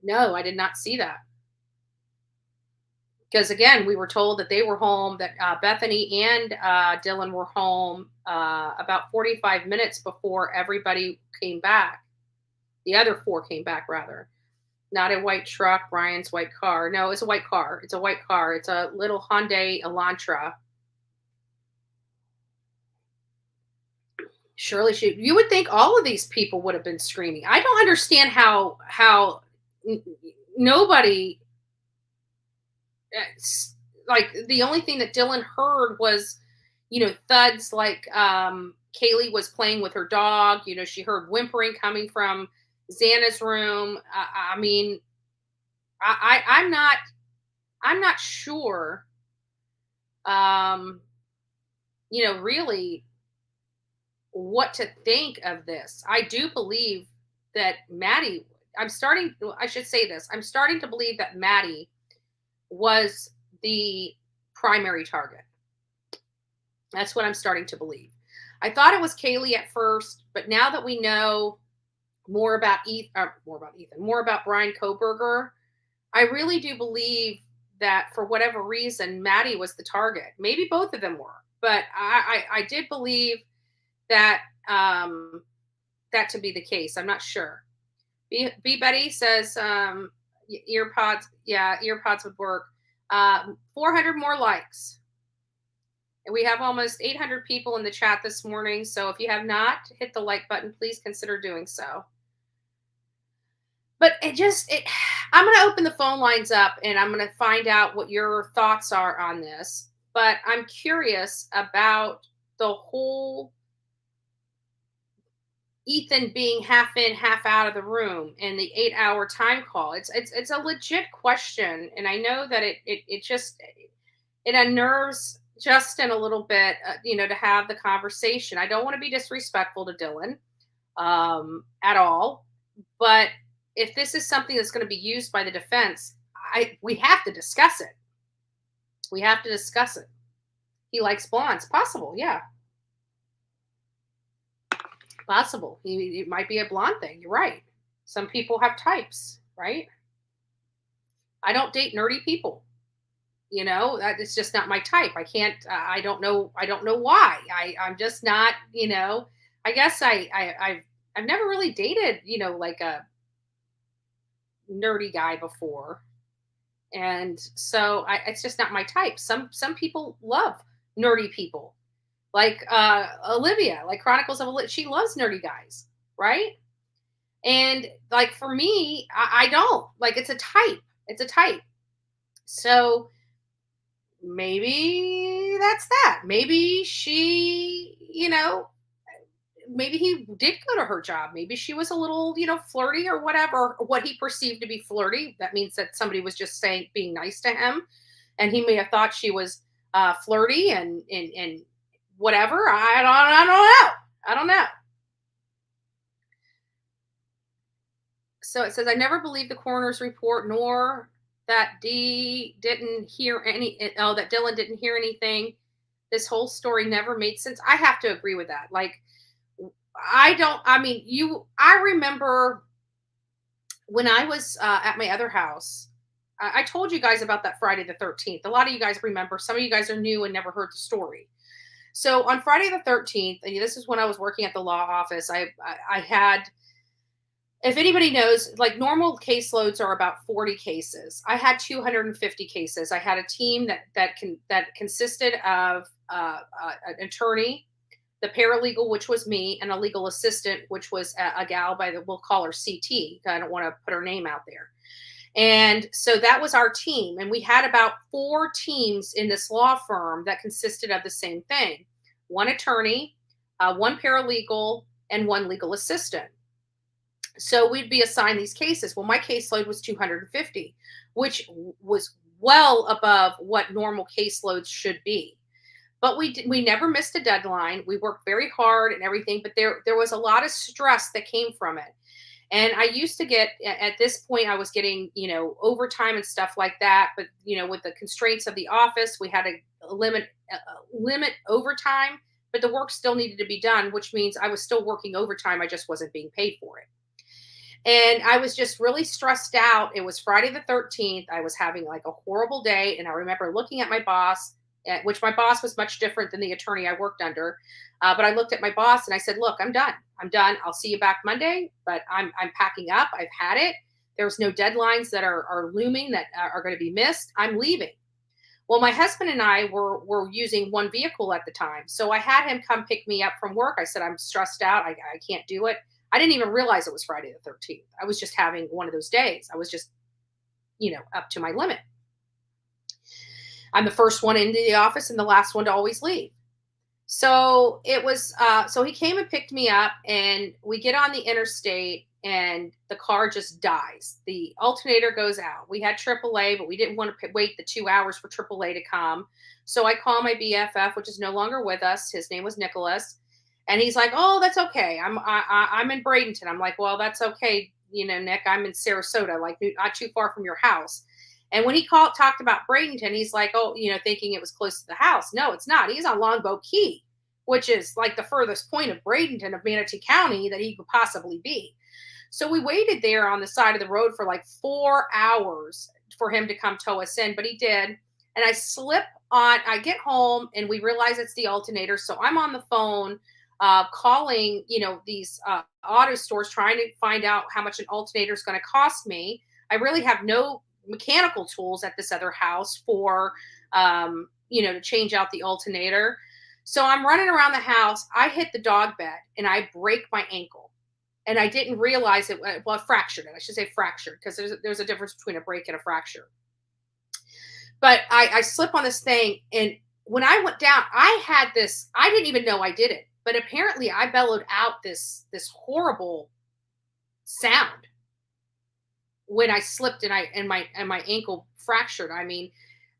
No, I did not see that. Because again, we were told that they were home, that Bethany and Dylan were home about 45 minutes before everybody came back. The other four came back, rather. Not a white truck, Brian's white car. No, it's a white car. It's a white car. It's a little Hyundai Elantra. Surely you would think all of these people would have been screaming. I don't understand how nobody, like, the only thing that Dylan heard was, thuds, like Kaylee was playing with her dog. She heard whimpering coming from Xana's room. I mean, I'm not sure, really what to think of this. I do believe that Maddie, I'm starting to believe that Maddie was the primary target. That's what I'm starting to believe. I thought it was Kaylee at first, but now that we know more about Brian Kohberger, I really do believe that for whatever reason, Maddie was the target. Maybe both of them were, but I did believe that that to be the case. I'm not sure. B Betty says earpods would work. 400 more likes. And we have almost 800 people in the chat this morning. So if you have not hit the like button, please consider doing so. But I'm going to open the phone lines up and I'm going to find out what your thoughts are on this. But I'm curious about the whole Ethan being half in, half out of the room and the 8-hour time call. It's a legit question. And I know that it unnerves Justin a little bit, to have the conversation. I don't want to be disrespectful to Dylan at all. But if this is something that's going to be used by the defense, we have to discuss it. We have to discuss it. He likes blondes. Possible, yeah. Possible. It might be a blonde thing. You're right. Some people have types, right? I don't date nerdy people. That is just not my type. I can't. I don't know why. I'm just not. I guess I've never really dated. Like a nerdy guy before, and so it's just not my type. Some people love nerdy people. Like Olivia, like Chronicles of Olivia, she loves nerdy guys, right? And like for me, I don't. Like it's a type. It's a type. So maybe that's that. Maybe she, maybe he did go to her job. Maybe she was a little, flirty or whatever, what he perceived to be flirty. That means that somebody was just being nice to him. And he may have thought she was flirty and whatever. I don't know. I don't know. So it says, I never believed the coroner's report, nor that Dylan didn't hear anything. This whole story never made sense. I have to agree with that. Like, I remember when I was at my other house, I told you guys about that Friday the 13th. A lot of you guys remember. Some of you guys are new and never heard the story. So on Friday the 13th, and this is when I was working at the law office, I had, if anybody knows, like normal caseloads are about 40 cases. I had 250 cases. I had a team that consisted of an attorney, the paralegal, which was me, and a legal assistant, which was a gal we'll call her CT. I don't want to put her name out there. And so that was our team. And we had about 4 teams in this law firm that consisted of the same thing. 1 attorney, 1 paralegal, and 1 legal assistant. So we'd be assigned these cases. Well, my caseload was 250, which was well above what normal caseloads should be. But we never missed a deadline. We worked very hard and everything, but there was a lot of stress that came from it. And I used to get, at this point, I was getting, overtime and stuff like that. But, with the constraints of the office, we had to limit overtime, but the work still needed to be done, which means I was still working overtime. I just wasn't being paid for it. And I was just really stressed out. It was Friday the 13th. I was having like a horrible day. And I remember looking at my boss, which my boss was much different than the attorney I worked under. But I looked at my boss and I said, look, I'm done. I'll see you back Monday, but I'm packing up. I've had it. There's no deadlines that are looming that are going to be missed. I'm leaving. Well, my husband and I were using one vehicle at the time. So I had him come pick me up from work. I said, I'm stressed out. I can't do it. I didn't even realize it was Friday the 13th. I was just having one of those days. I was just, up to my limit. I'm the first one into the office and the last one to always leave. So it was, so he came and picked me up and we get on the interstate and the car just dies. The alternator goes out. We had AAA, but we didn't want to wait the 2 hours for AAA to come. So I call my BFF, which is no longer with us. His name was Nicholas. And he's like, oh, that's okay. I'm in Bradenton. I'm like, well, that's okay. Nick, I'm in Sarasota, like not too far from your house. And when he talked about Bradenton, he's like, oh, thinking it was close to the house. No, it's not. He's on Longboat Key, which is like the furthest point of Bradenton of Manatee County that he could possibly be. So we waited there on the side of the road for like 4 hours for him to come tow us in, but he did. And I get home and we realize it's the alternator. So I'm on the phone calling, these auto stores trying to find out how much an alternator is going to cost me. I really have no mechanical tools at this other house for, to change out the alternator. So I'm running around the house. I hit the dog bed and I break my ankle. And I didn't realize it. Well, fractured it. I should say fractured because there's a difference between a break and a fracture. But I slip on this thing. And when I went down, I didn't even know I did it. But apparently I bellowed out this horrible sound when I slipped and my ankle fractured. I mean,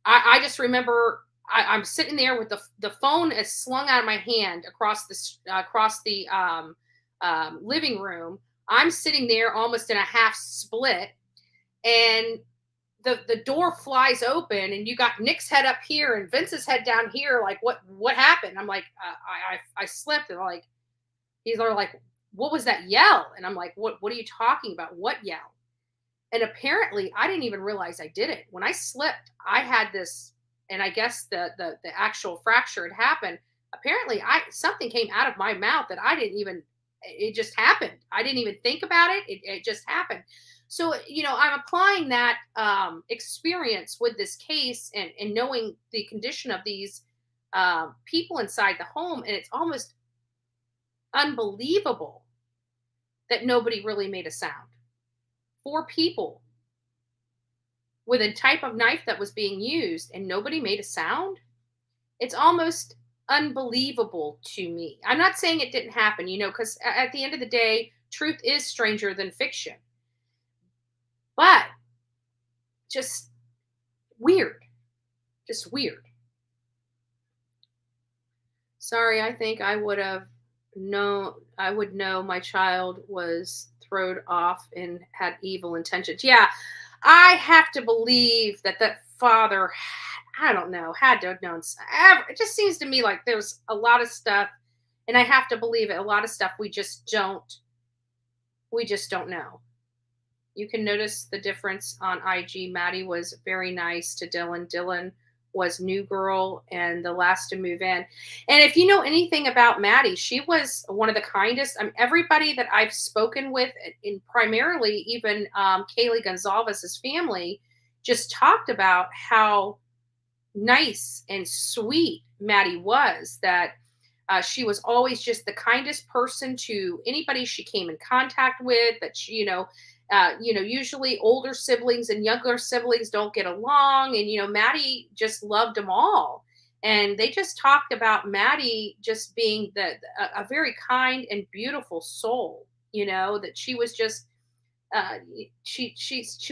I just remember I'm sitting there with the phone is slung out of my hand across the living room. I'm sitting there almost in a half split, and the door flies open, and you got Nick's head up here and Vince's head down here. Like, what happened? I'm like, I slipped, and like, he's like, what was that yell? And I'm like, what are you talking about? What yell? And apparently I didn't even realize I did it. When I slipped, I had this, and I guess the actual fracture had happened. Apparently something came out of my mouth that it just happened. I didn't even think about it. It just happened. So, I'm applying that experience with this case and knowing the condition of these people inside the home, and it's almost unbelievable that nobody really made a sound. 4 people with a type of knife that was being used and nobody made a sound. It's almost unbelievable to me. I'm not saying it didn't happen, because at the end of the day, truth is stranger than fiction. But just weird. Just weird. Sorry, I think I would know my child was thrown off and had evil intentions. Yeah, I have to believe that father, I don't know, had to have known. It just seems to me like there's a lot of stuff, and I have to believe it, a lot of stuff we just don't know. You can notice the difference on IG. Maddie was very nice to Dylan. Dylan was new girl and the last to move in. And if you know anything about Maddie, she was one of the kindest. Everybody that I've spoken with, and primarily even Kaylee Gonzalez's family, just talked about how nice and sweet Maddie was, that she was always just the kindest person to anybody she came in contact with, that she, usually older siblings and younger siblings don't get along. And, Maddie just loved them all. And they just talked about Maddie just being a very kind and beautiful soul, that she was just, she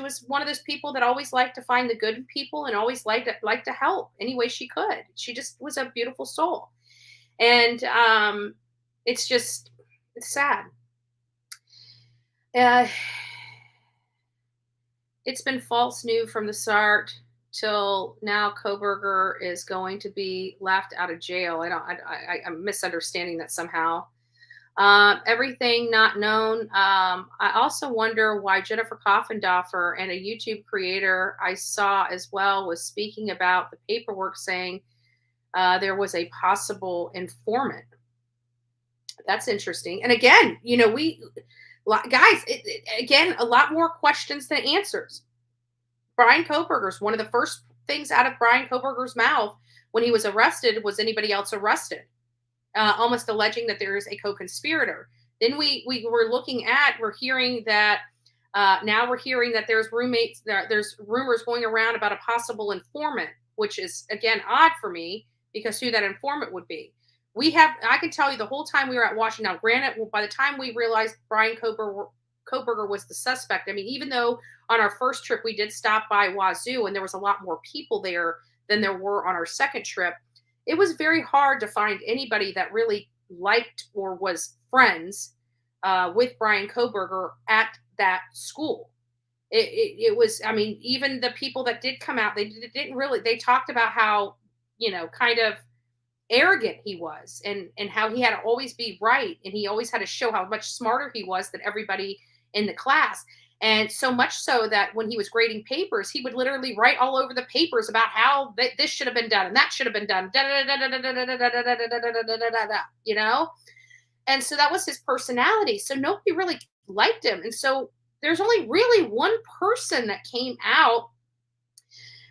was one of those people that always liked to find the good in people and always liked to help any way she could. She just was a beautiful soul. And it's sad. It's been false news from the start till now. Kohberger is going to be left out of jail. I'm misunderstanding that somehow. Everything not known. I also wonder why Jennifer Coffendorfer, and a YouTube creator I saw as well, was speaking about the paperwork saying there was a possible informant. That's interesting. And again, guys, again, a lot more questions than answers. Brian Kohberger's, one of the first things out of Brian Kohberger's mouth when he was arrested was, anybody else arrested? Almost alleging that there is a co-conspirator. Then we're hearing that now we're hearing that there's rumors going around about a possible informant, which is, again, odd for me, because who that informant would be. I can tell you the whole time we were at Washington. Now, granted, by the time we realized Brian Kohberger was the suspect, even though on our first trip we did stop by Wazoo and there was a lot more people there than there were on our second trip, it was very hard to find anybody that really liked or was friends with Brian Kohberger at that school. It was, even the people that did come out, they talked about how, kind of arrogant he was, and how he had to always be right, and he always had to show how much smarter he was than everybody in the class. And so much so that when he was grading papers, he would literally write all over the papers about how this should have been done and that should have been done, and so that was his personality. So nobody really liked him. And so there's only really one person that came out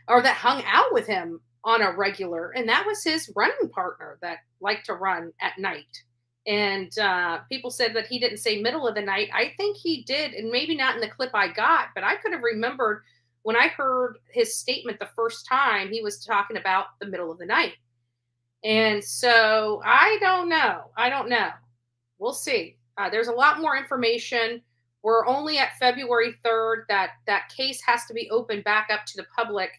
or that hung out with him on a regular, and that was his running partner that liked to run at night. And people said that he didn't say middle of the night. I think he did, and maybe not in the clip I got, but I could have remembered when I heard his statement the first time, he was talking about the middle of the night. And so I don't know. We'll see. There's a lot more information. We're only at February 3rd. That case has to be opened back up to the public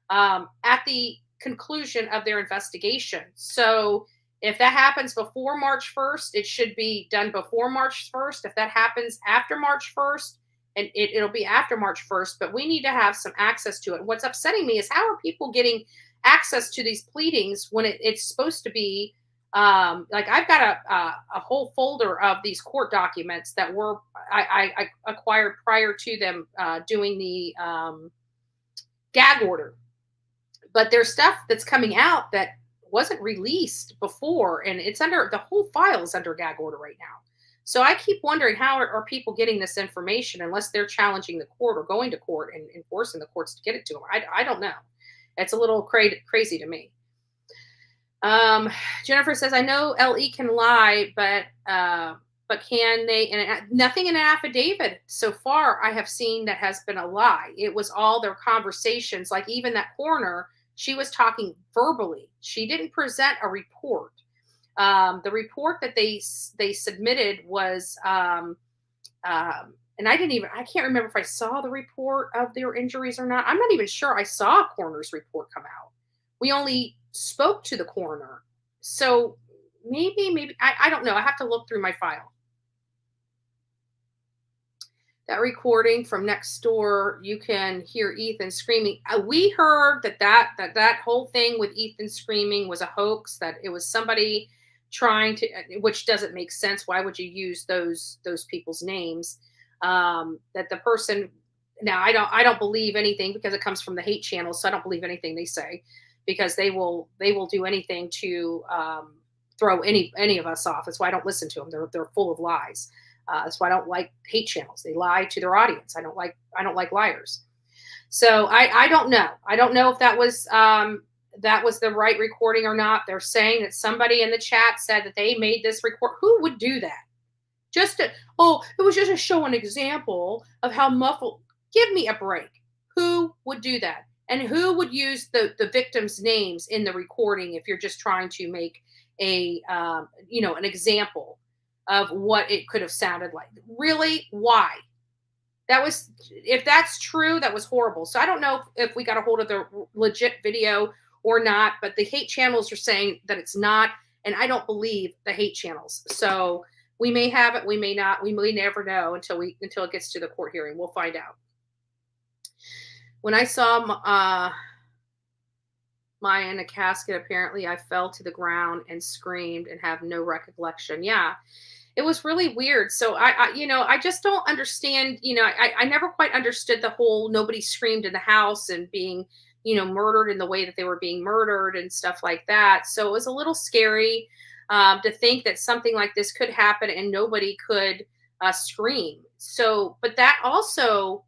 at the conclusion of their investigation. So if that happens before March 1st, it should be done before March 1st. If that happens after March 1st, and it'll be after March 1st, but we need to have some access to it. What's upsetting me is how are people getting access to these pleadings when it's supposed to be, like I've got a whole folder of these court documents that I acquired prior to them doing the gag order. But there's stuff that's coming out that wasn't released before, and the whole file is under gag order right now. So I keep wondering, how are people getting this information unless they're challenging the court or going to court and enforcing the courts to get it to them? I don't know. It's a little crazy to me. Jennifer says, I know LE can lie, but can they? And nothing in an affidavit so far I have seen that has been a lie. It was all their conversations. Like even that coroner, she was talking verbally. She didn't present a report. The report that they submitted was, and I can't remember if I saw the report of their injuries or not. I'm not even sure I saw a coroner's report come out. We only spoke to the coroner. So maybe, I don't know. I have to look through my file. That recording from next door, you can hear Ethan screaming. We heard that whole thing with Ethan screaming was a hoax, that it was somebody trying to, which doesn't make sense. Why would you use those people's names? That the person, now I don't believe anything because it comes from the hate channel, so I don't believe anything they say, because they will do anything to throw any of us off. That's why I don't listen to them. They're full of lies. That's why I don't like hate channels. They lie to their audience. I don't like liars. So I don't know. I don't know if that was the right recording or not. They're saying that somebody in the chat said that they made this record. Who would do that? It was just to show an example of how muffled. Give me a break. Who would do that? And who would use the victims' names in the recording if you're just trying to make an example of what it could have sounded like? Really? Why? If that's true, that was horrible. So I don't know if we got a hold of the legit video or not, but the hate channels are saying that it's not, and I don't believe the hate channels. So we may have it, we may not, we may never know until it gets to the court hearing. We'll find out. When I saw Maya in a casket, apparently I fell to the ground and screamed and have no recollection. Yeah, it was really weird. So I just don't understand. I never quite understood the whole nobody screamed in the house and being, murdered in the way that they were being murdered and stuff like that. So it was a little scary to think that something like this could happen and nobody could scream. So, but that also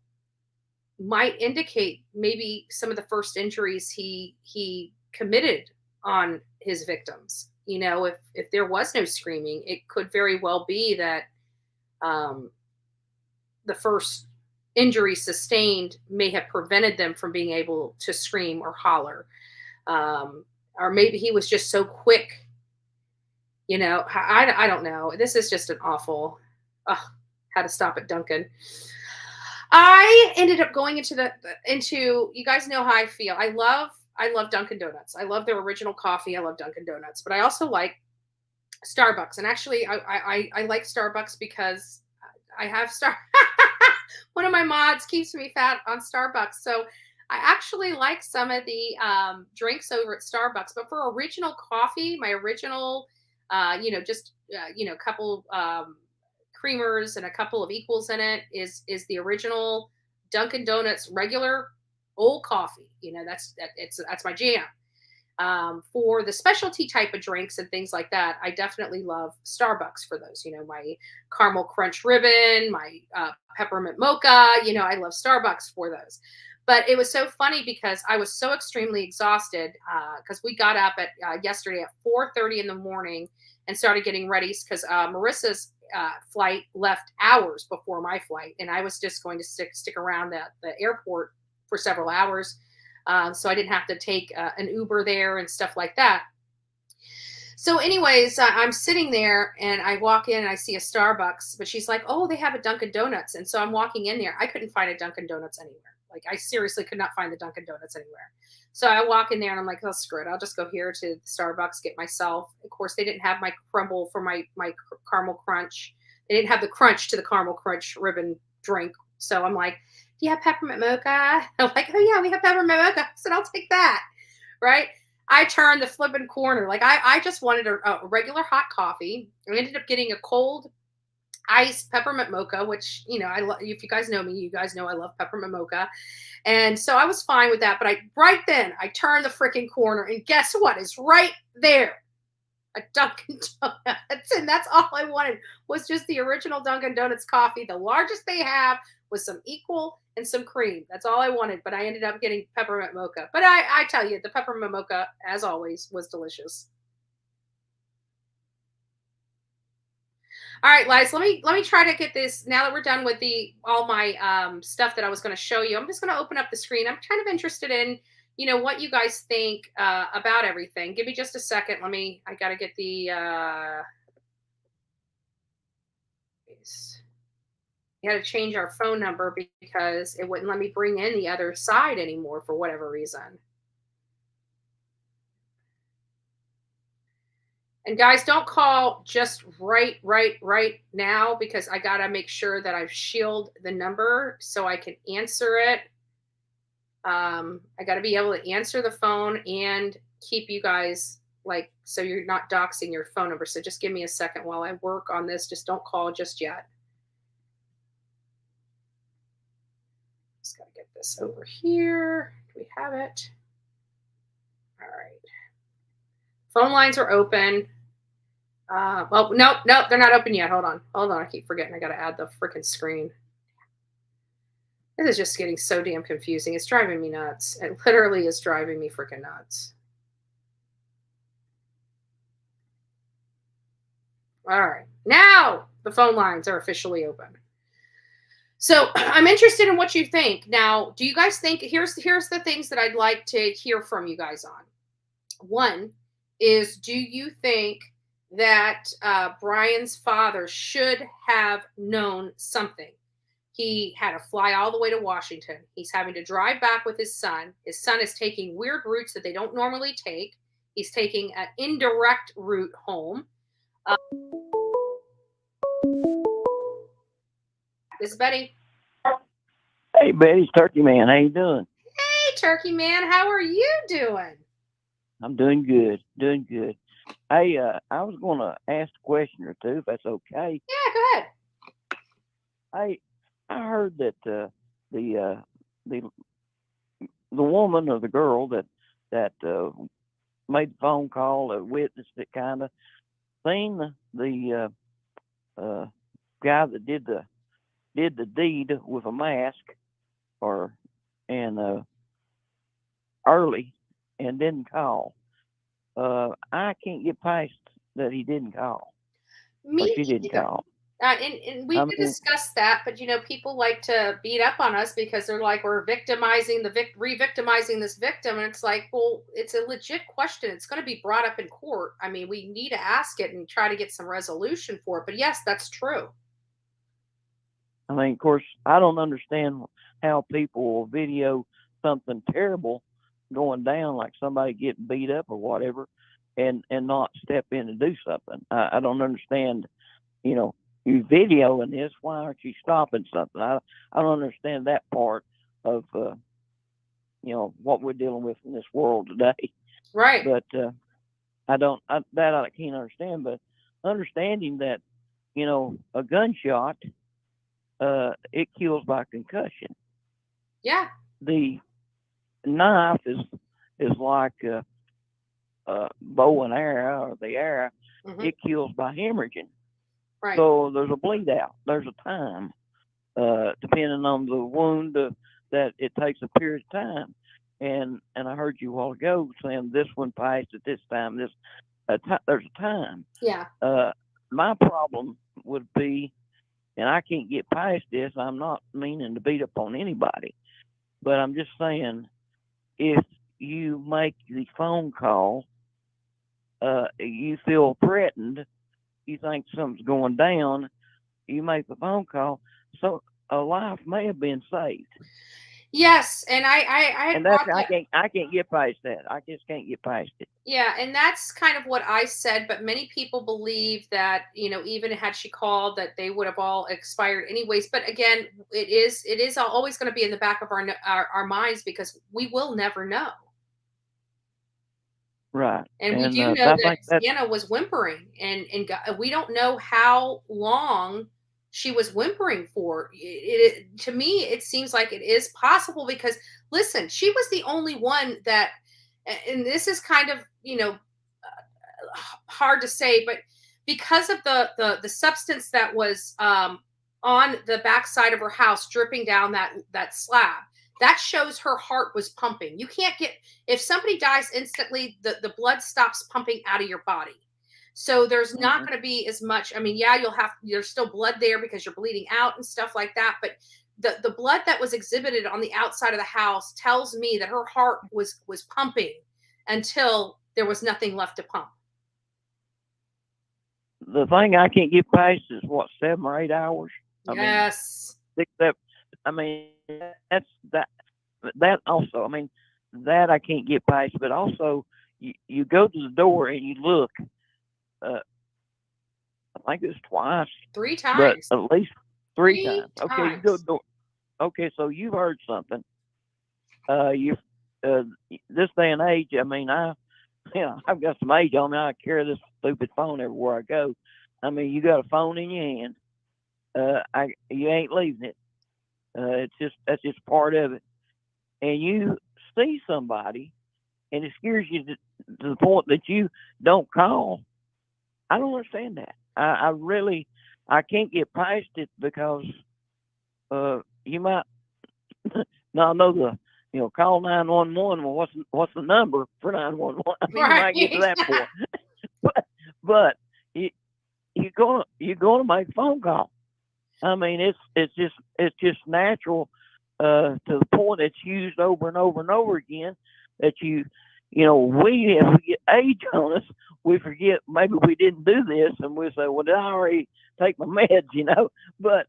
might indicate maybe some of the first injuries he committed on his victims. If there was no screaming, it could very well be that the first injury sustained may have prevented them from being able to scream or holler. Or maybe he was just so quick. I don't know. This is just an awful, how to stop it, Duncan. I ended up going into, you guys know how I feel. I love Dunkin' Donuts. I love their original coffee. I love Dunkin' Donuts, but I also like Starbucks. And actually I like Starbucks because I have one of my mods keeps me fat on Starbucks. So I actually like some of the drinks over at Starbucks, but for original coffee, my original, a couple creamers and a couple of equals in it is the original Dunkin' Donuts regular old coffee. That's my jam. For the specialty type of drinks and things like that, I definitely love Starbucks for those. My caramel crunch ribbon, my peppermint mocha. I love Starbucks for those. But it was so funny because I was so extremely exhausted because we got up at yesterday at 4:30 in the morning and started getting ready because Marissa's flight left hours before my flight, and I was just going to stick around the airport for several hours, so I didn't have to take an Uber there and stuff like that. So anyways, I'm sitting there and I walk in and I see a Starbucks, but she's like, oh, they have a Dunkin' Donuts. And so I'm walking in there. I couldn't find a Dunkin' Donuts anywhere. Like I seriously could not find the Dunkin' Donuts anywhere. So I walk in there and I'm like, oh, screw it. I'll just go here to Starbucks, get myself. Of course, they didn't have my crumble for my caramel crunch. They didn't have the crunch to the caramel crunch ribbon drink. So I'm like, do you have peppermint mocha? I'm like, oh yeah, we have peppermint mocha. I said, I'll take that. Right. I turned the flipping corner. Like I just wanted a regular hot coffee. I ended up getting a cold iced peppermint mocha, which, if you guys know me, you guys know I love peppermint mocha. And so I was fine with that. But right then I turned the freaking corner and guess what is right there? A Dunkin' Donuts. And that's all I wanted was just the original Dunkin' Donuts coffee. The largest they have was some equal and some cream. That's all I wanted. But I ended up getting peppermint mocha. But I tell you, the peppermint mocha, as always, was delicious. All right, guys, let me try to get this. Now that we're done with all my stuff that I was going to show you, I'm just going to open up the screen. I'm kind of interested in, what you guys think about everything. Give me just a second. I got to get the you had to change our phone number because it wouldn't let me bring in the other side anymore for whatever reason. And guys, don't call just right now because I got to make sure that I've shielded the number so I can answer it. I got to be able to answer the phone and keep you guys so you're not doxing your phone number. So just give me a second while I work on this. Just don't call just yet. Just got to get this over here. Do we have it? All right. Phone lines are open. Well, no, they're not open yet. Hold on. I keep forgetting. I got to add the freaking screen. This is just getting so damn confusing. It's driving me nuts. It literally is driving me freaking nuts. All right. Now the phone lines are officially open. So I'm interested in what you think. Now, do you guys think, here's the things that I'd like to hear from you guys on. One is, do you think that Brian's father should have known something? He had to fly all the way to Washington. He's having to drive back with his son. His son is taking weird routes that they don't normally take. He's taking an indirect route home. This is Betty. Hey, Betty, Turkey Man. How you doing? Hey, Turkey Man. How are you doing? I'm doing good. Hey, I was going to ask a question or two, if that's okay. Yeah, go ahead. Hey, I heard that the woman or the girl that made the phone call, witnessed it, kind of seen the guy that did the deed with a mask, early, and didn't call. I can't get past that he didn't call. She didn't call. And we could discuss that, but people like to beat up on us because they're like, we're victimizing re-victimizing this victim, and it's like, well, it's a legit question. It's going to be brought up in court. I mean, we need to ask it and try to get some resolution for it. But yes, that's true. I mean, of course, I don't understand how people will video something terrible going down, like somebody getting beat up or whatever, and not step in and do something. I don't understand, you videoing this, why aren't you stopping something? I don't understand that part of, what we're dealing with in this world today. Right. But I can't understand, but understanding that, a gunshot, it kills by concussion. Yeah. The knife is like bow and arrow, or the arrow. Mm-hmm. It kills by hemorrhaging. Right. So there's a bleed out. There's a time, depending on the wound, that it takes a period of time. And I heard you a while ago saying this one passed at this time. There's a time. Yeah. My problem would be, and I can't get past this, I'm not meaning to beat up on anybody, but I'm just saying, if you make the phone call, you feel threatened, you think something's going down, you make the phone call, so a life may have been saved. Yes, and I can't get past that. I just can't get past it. Yeah, and that's kind of what I said, but many people believe that, even had she called, that they would have all expired anyways. But again, it is always going to be in the back of our minds because we will never know. Right. And we do know that Sienna was whimpering, and we don't know how long she was whimpering for. To me, it seems like it is possible because, listen, she was the only one that, and this is kind of, hard to say, but because of the substance that was on the backside of her house dripping down that slab, that shows her heart was pumping. You can't if somebody dies instantly, the blood stops pumping out of your body. So there's not going to be as much. I mean, yeah, there's still blood there because you're bleeding out and stuff like that. But the blood that was exhibited on the outside of the house tells me that her heart was pumping until there was nothing left to pump. The thing I can't get past is what, 7 or 8 hours? Yes. I mean, that's that also. I mean, that I can't get past. But also, you go to the door and you look. I think it was twice. 3 times. But at least 3 times. times. Okay, you go to the door. Okay, so you've heard something. This day and age, I mean, I've got some age on me. I carry this stupid phone everywhere I go. I mean, you got a phone in your hand. You ain't leaving it. That's just part of it. And you see somebody, and it scares you to the point that you don't call. I don't understand that. I can't get past it because you might not know call 911. Well, what's the number for 911? I mean, you might get to that point. but you're gonna make a phone call. I mean, it's just natural to the point it's used over and over and over again that we if we get age on us, we forget maybe we didn't do this, and we say, well, did I already take my meds? But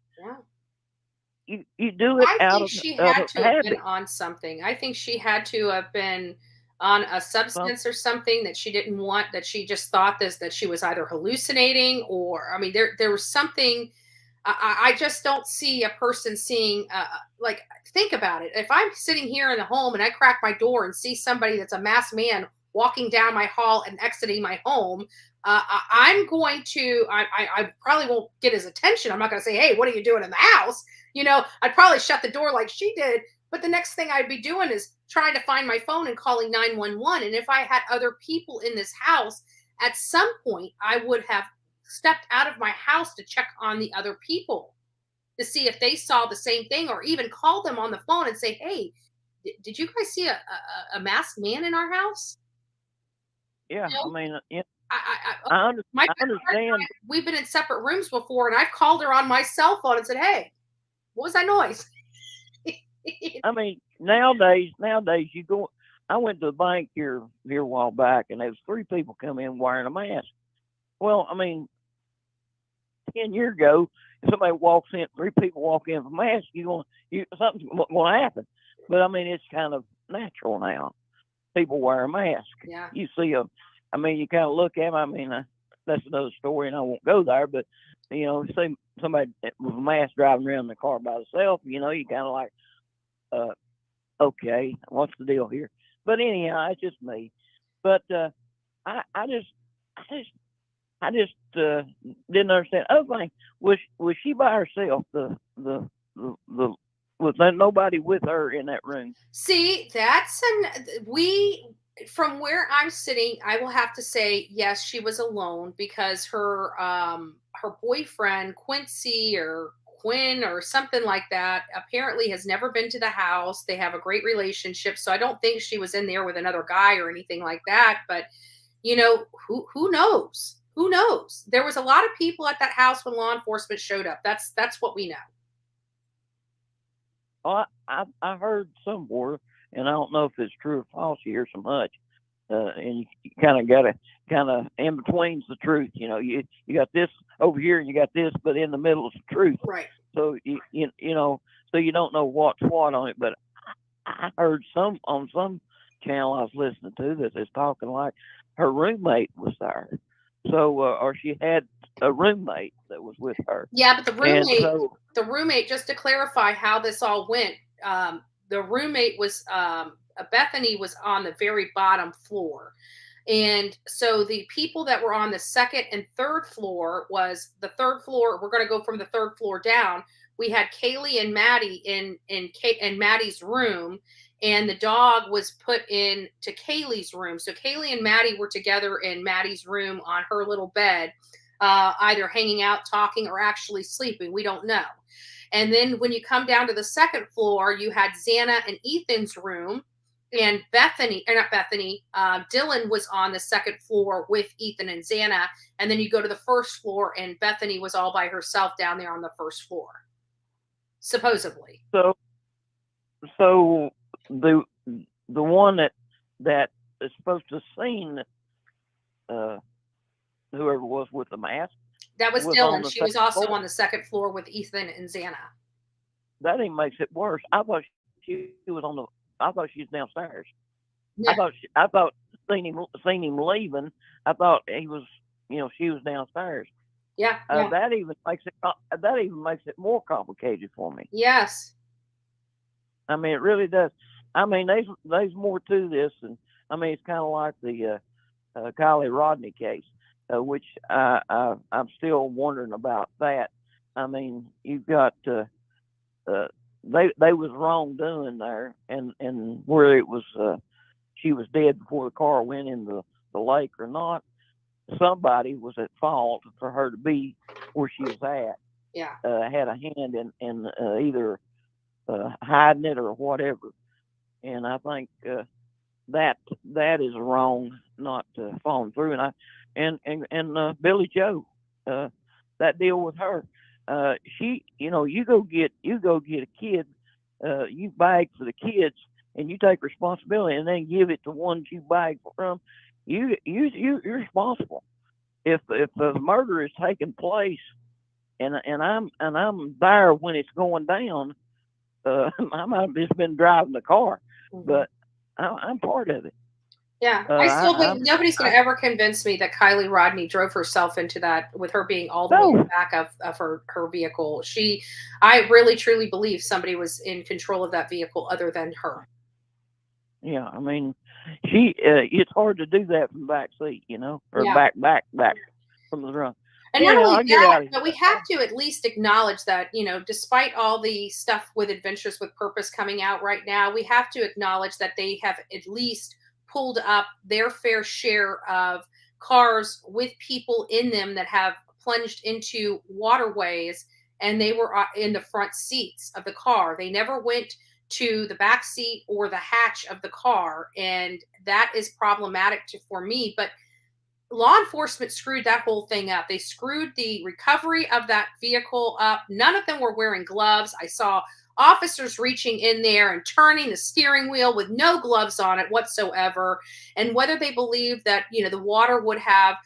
you do it out of she had to have habit. been on something. I think she had to have been on a substance or something that she didn't want, that she just thought that she was either hallucinating or, I mean, there was something. I just don't see a person seeing, think about it. If I'm sitting here in the home and I crack my door and see somebody that's a masked man walking down my hall and exiting my home, I'm going to, I probably won't get his attention. I'm not going to say, hey, what are you doing in the house? I'd probably shut the door like she did. But the next thing I'd be doing is trying to find my phone and calling 911. And if I had other people in this house, at some point, I would have stepped out of my house to check on the other people to see if they saw the same thing, or even call them on the phone and say, hey, did you guys see a masked man in our house? Yeah, I mean, I understand. We've been in separate rooms before, and I've called her on my cell phone and said, hey, what was that noise? I mean, nowadays you go. I went to the bank here a while back, and there was 3 people come in wearing a mask. Well, I mean, 10 years ago, if somebody walks in, 3 people walk in with a mask, something's going to happen. But I mean, it's kind of natural now. People wear a mask. Yeah. You see you kind of look at them. I mean, that's another story, and I won't go there. But see somebody with a mask driving around in the car by themselves, you kind of like, okay, what's the deal here? But anyhow, it's just me. But I just didn't understand. Other thing, was she by herself? Was there nobody with her in that room? See, from where I'm sitting, I will have to say yes, she was alone, because her boyfriend Quincy or Quinn or something like that apparently has never been to the house. They have a great relationship, so I don't think she was in there with another guy or anything like that. But who knows? Who knows? There was a lot of people at that house when law enforcement showed up. That's what we know. Well, I heard somewhere, and I don't know if it's true or false. You hear so much, and you kind of got to in between's the truth. You got this over here, and you got this, but in the middle is the truth. Right. So so you don't know what's what on it. But I heard on some channel I was listening to that is talking like her roommate was there. So, or she had a roommate that was with her. Yeah, but the roommate, just to clarify how this all went, the roommate was, Bethany was on the very bottom floor. And so the people that were on the 2nd and 3rd floor was the 3rd floor. We're going to go from the 3rd floor down. We had Kaylee and Maddie in Maddie's room, and the dog was put in to Kaylee's room. So Kaylee and Maddie were together in Maddie's room on her little bed, either hanging out, talking, or actually sleeping. We don't know. And then when you come down to the 2nd floor, you had Xana and Ethan's room. And Dylan was on the second floor with Ethan and Xana. And then you go to the first floor and Bethany was all by herself down there on the first floor. Supposedly. So the one that is supposed to have seen whoever was with the mask. That was Dylan. She was also on the second floor with Ethan and Xana. That even makes it worse. I thought she was downstairs. Yeah. I thought seen him leaving. I thought he was, she was downstairs. Yeah. That even makes it more complicated for me. Yes. I mean, it really does. I mean, there's more to this, and I mean, it's kind of like the Kylie Rodney case, which I'm still wondering about that. I mean, you've got they was wrongdoing there, and where it was she was dead before the car went in the lake or not. Somebody was at fault for her to be where she was at. Yeah. Had a hand in either hiding it or whatever, and I think that is wrong, not following through. And Billy Joe, that deal with her, she, you go get a kid, you bag for the kids, and you take responsibility, and then give it to ones you bag from. You're responsible. If the murder is taking place, and I'm there when it's going down, I might have just been driving the car, but I'm part of it. Yeah, I still believe nobody's going to ever convince me that Kylie Rodney drove herself into that with her being all the way in the back of her vehicle. I really truly believe somebody was in control of that vehicle other than her. Yeah, I mean, it's hard to do that from the back seat, or back from the front. And not only that, but we have to at least acknowledge that, despite all the stuff with Adventures with Purpose coming out right now, we have to acknowledge that they have at least pulled up their fair share of cars with people in them that have plunged into waterways, and they were in the front seats of the car. They never went to the back seat or the hatch of the car, and that is problematic for me. But law enforcement screwed that whole thing up. They screwed the recovery of that vehicle up. None of them were wearing gloves. I saw officers reaching in there and turning the steering wheel with no gloves on it whatsoever. And whether they believe that, the water would have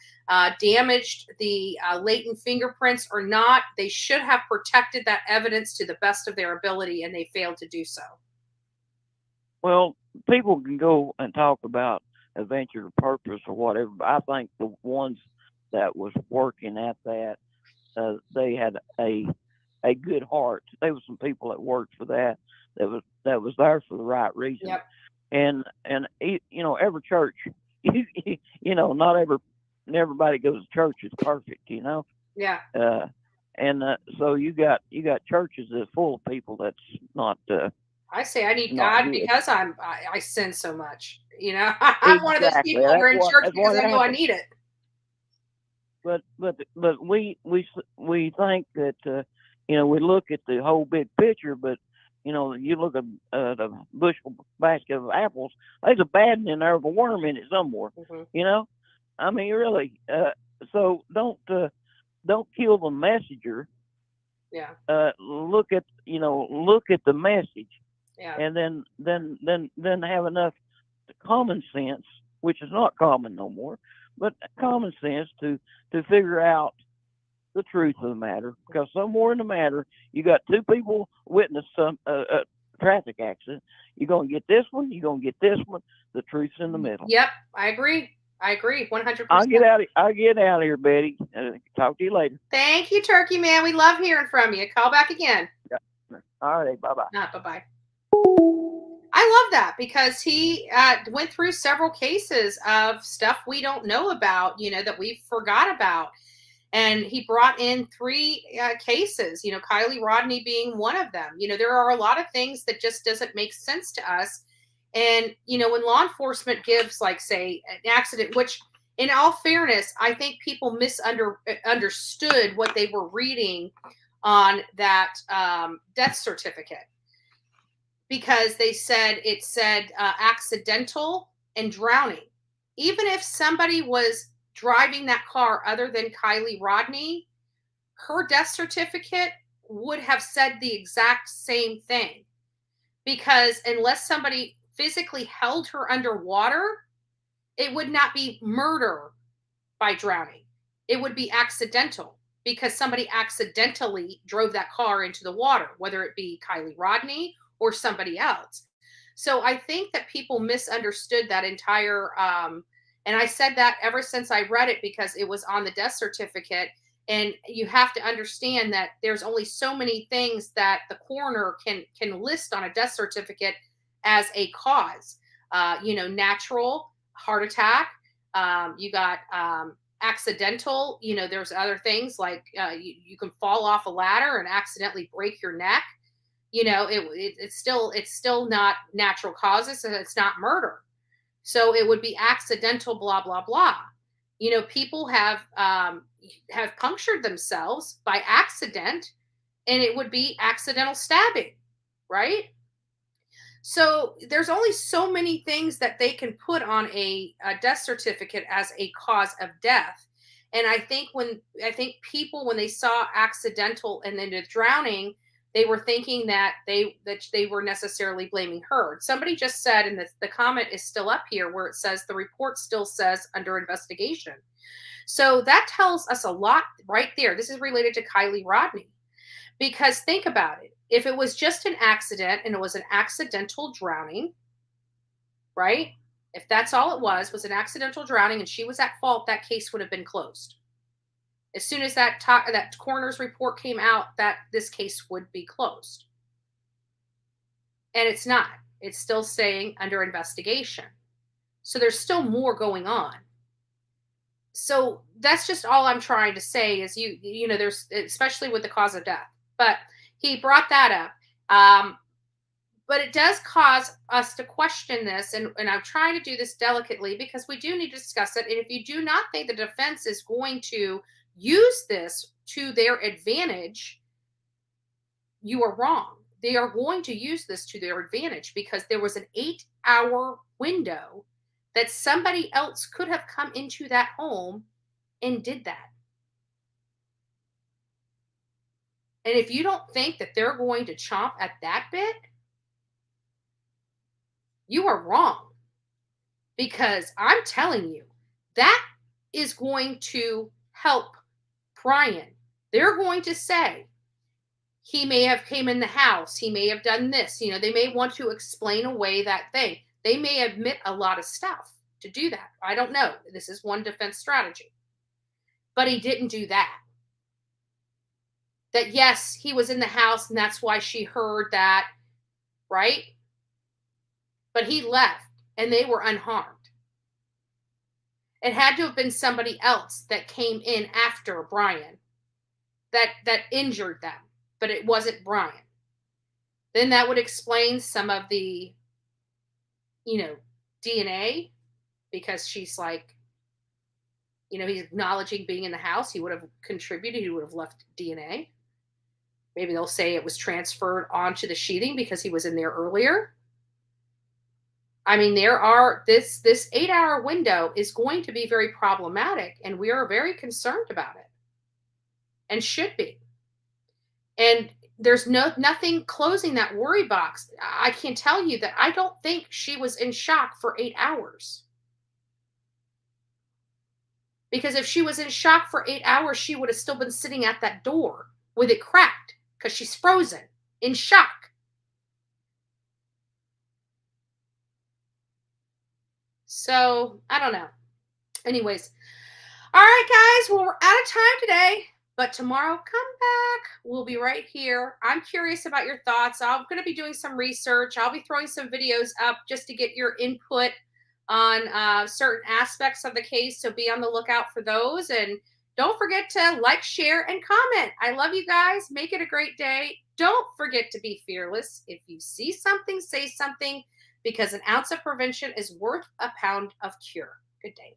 damaged the latent fingerprints or not, they should have protected that evidence to the best of their ability, and they failed to do so. Well, people can go and talk about Adventure of Purpose or whatever, but I think the ones that was working at that, they had a good heart. There was some people that worked for that was there for the right reason. Yep. And every church, not everybody goes to church is perfect, Yeah. So you got churches that's full of people that's not. I say I need God good. Because I sin so much. I'm one of those people who are in church because I know I need it. But we think that we look at the whole big picture, but you look at the bushel basket of apples. There's a bad one in there with a worm in it somewhere. Mm-hmm. I mean, really. So don't kill the messenger. Yeah. Look at the message. Yeah. And then have enough common sense, which is not common no more, but common sense to figure out the truth of the matter. Because somewhere in the matter, you got two people witness some traffic accident. You're gonna get this one. You're gonna get this one. The truth's in the middle. Yep, I agree. 100%. I'll get out of here, Betty. Talk to you later. Thank you, Turkey Man. We love hearing from you. Call back again. Yeah. All right. Bye-bye. Bye-bye. I love that because he went through several cases of stuff we don't know about, that we forgot about. And he brought in 3 cases, Kylie Rodney being one of them. There are a lot of things that just doesn't make sense to us. And, when law enforcement gives, like, say, an accident, which in all fairness, I think people misunderstood what they were reading on that death certificate. because it said accidental and drowning. Even if somebody was driving that car other than Kylie Rodney, her death certificate would have said the exact same thing. Because unless somebody physically held her underwater, it would not be murder by drowning. It would be accidental, because somebody accidentally drove that car into the water, whether it be Kylie Rodney or somebody else. So I think that people misunderstood that entire, and I said that ever since I read it, because it was on the death certificate. And you have to understand that there's only so many things that the coroner can list on a death certificate as a cause. Natural, heart attack. You got accidental. There's other things like you can fall off a ladder and accidentally break your neck. It's still not natural causes, and it's not murder. So it would be accidental, blah blah blah. People have punctured themselves by accident, and it would be accidental stabbing, right? So there's only so many things that they can put on a death certificate as a cause of death. And I think people, when they saw accidental and then the drowning, they were thinking that they were necessarily blaming her. Somebody just said, and the comment is still up here, where it says the report still says under investigation. So that tells us a lot right there. This is related to Kylie Rodney, because think about it. If it was just an accident and it was an accidental drowning, right? If that's all it was an accidental drowning and she was at fault, that case would have been closed. As soon as that coroner's report came out, that this case would be closed. And it's not. It's still staying under investigation. So there's still more going on. So that's just all I'm trying to say is there's, especially with the cause of death. But he brought that up. But it does cause us to question this. And I'm trying to do this delicately, because we do need to discuss it. And if you do not think the defense is going to use this to their advantage, you are wrong. They are going to use this to their advantage, because there was an 8-hour window that somebody else could have come into that home and did that. And if you don't think that they're going to chomp at that bit, you are wrong. Because I'm telling you, that is going to help Brian. They're going to say, he may have came in the house, he may have done this. They may want to explain away that thing. They may admit a lot of stuff to do that. I don't know. This is one defense strategy. But he didn't do that. That, yes, he was in the house and that's why she heard that, right? But he left and they were unharmed. It had to have been somebody else that came in after Brian that injured them, but it wasn't Brian. Then that would explain some of the, DNA, because she's like, he's acknowledging being in the house. He would have contributed. He would have left DNA. Maybe they'll say it was transferred onto the sheathing because he was in there earlier. I mean, this 8-hour window is going to be very problematic, and we are very concerned about it, and should be. And there's nothing closing that worry box. I can tell you that I don't think she was in shock for 8 hours. Because if she was in shock for 8 hours, she would have still been sitting at that door with it cracked, because she's frozen in shock. So, I don't know. Anyways. All right, guys. Well, we're out of time today. But tomorrow, come back. We'll be right here. I'm curious about your thoughts. I'm going to be doing some research. I'll be throwing some videos up just to get your input on certain aspects of the case. So be on the lookout for those. And don't forget to like, share, and comment. I love you guys. Make it a great day. Don't forget to be fearless. If you see something, say something, because an ounce of prevention is worth a pound of cure. Good day.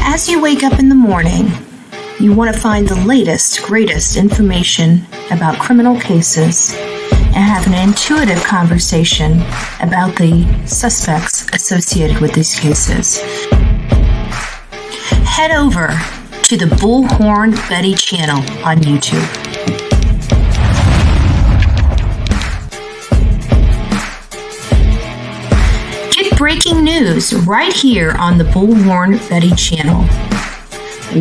As you wake up in the morning, you want to find the latest, greatest information about criminal cases and have an intuitive conversation about the suspects associated with these cases. Head over to the Bullhorn Betty channel on YouTube. Get breaking news right here on the Bullhorn Betty channel.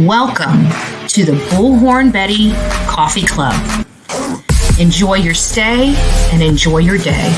Welcome to the Bullhorn Betty Coffee Club. Enjoy your stay and enjoy your day.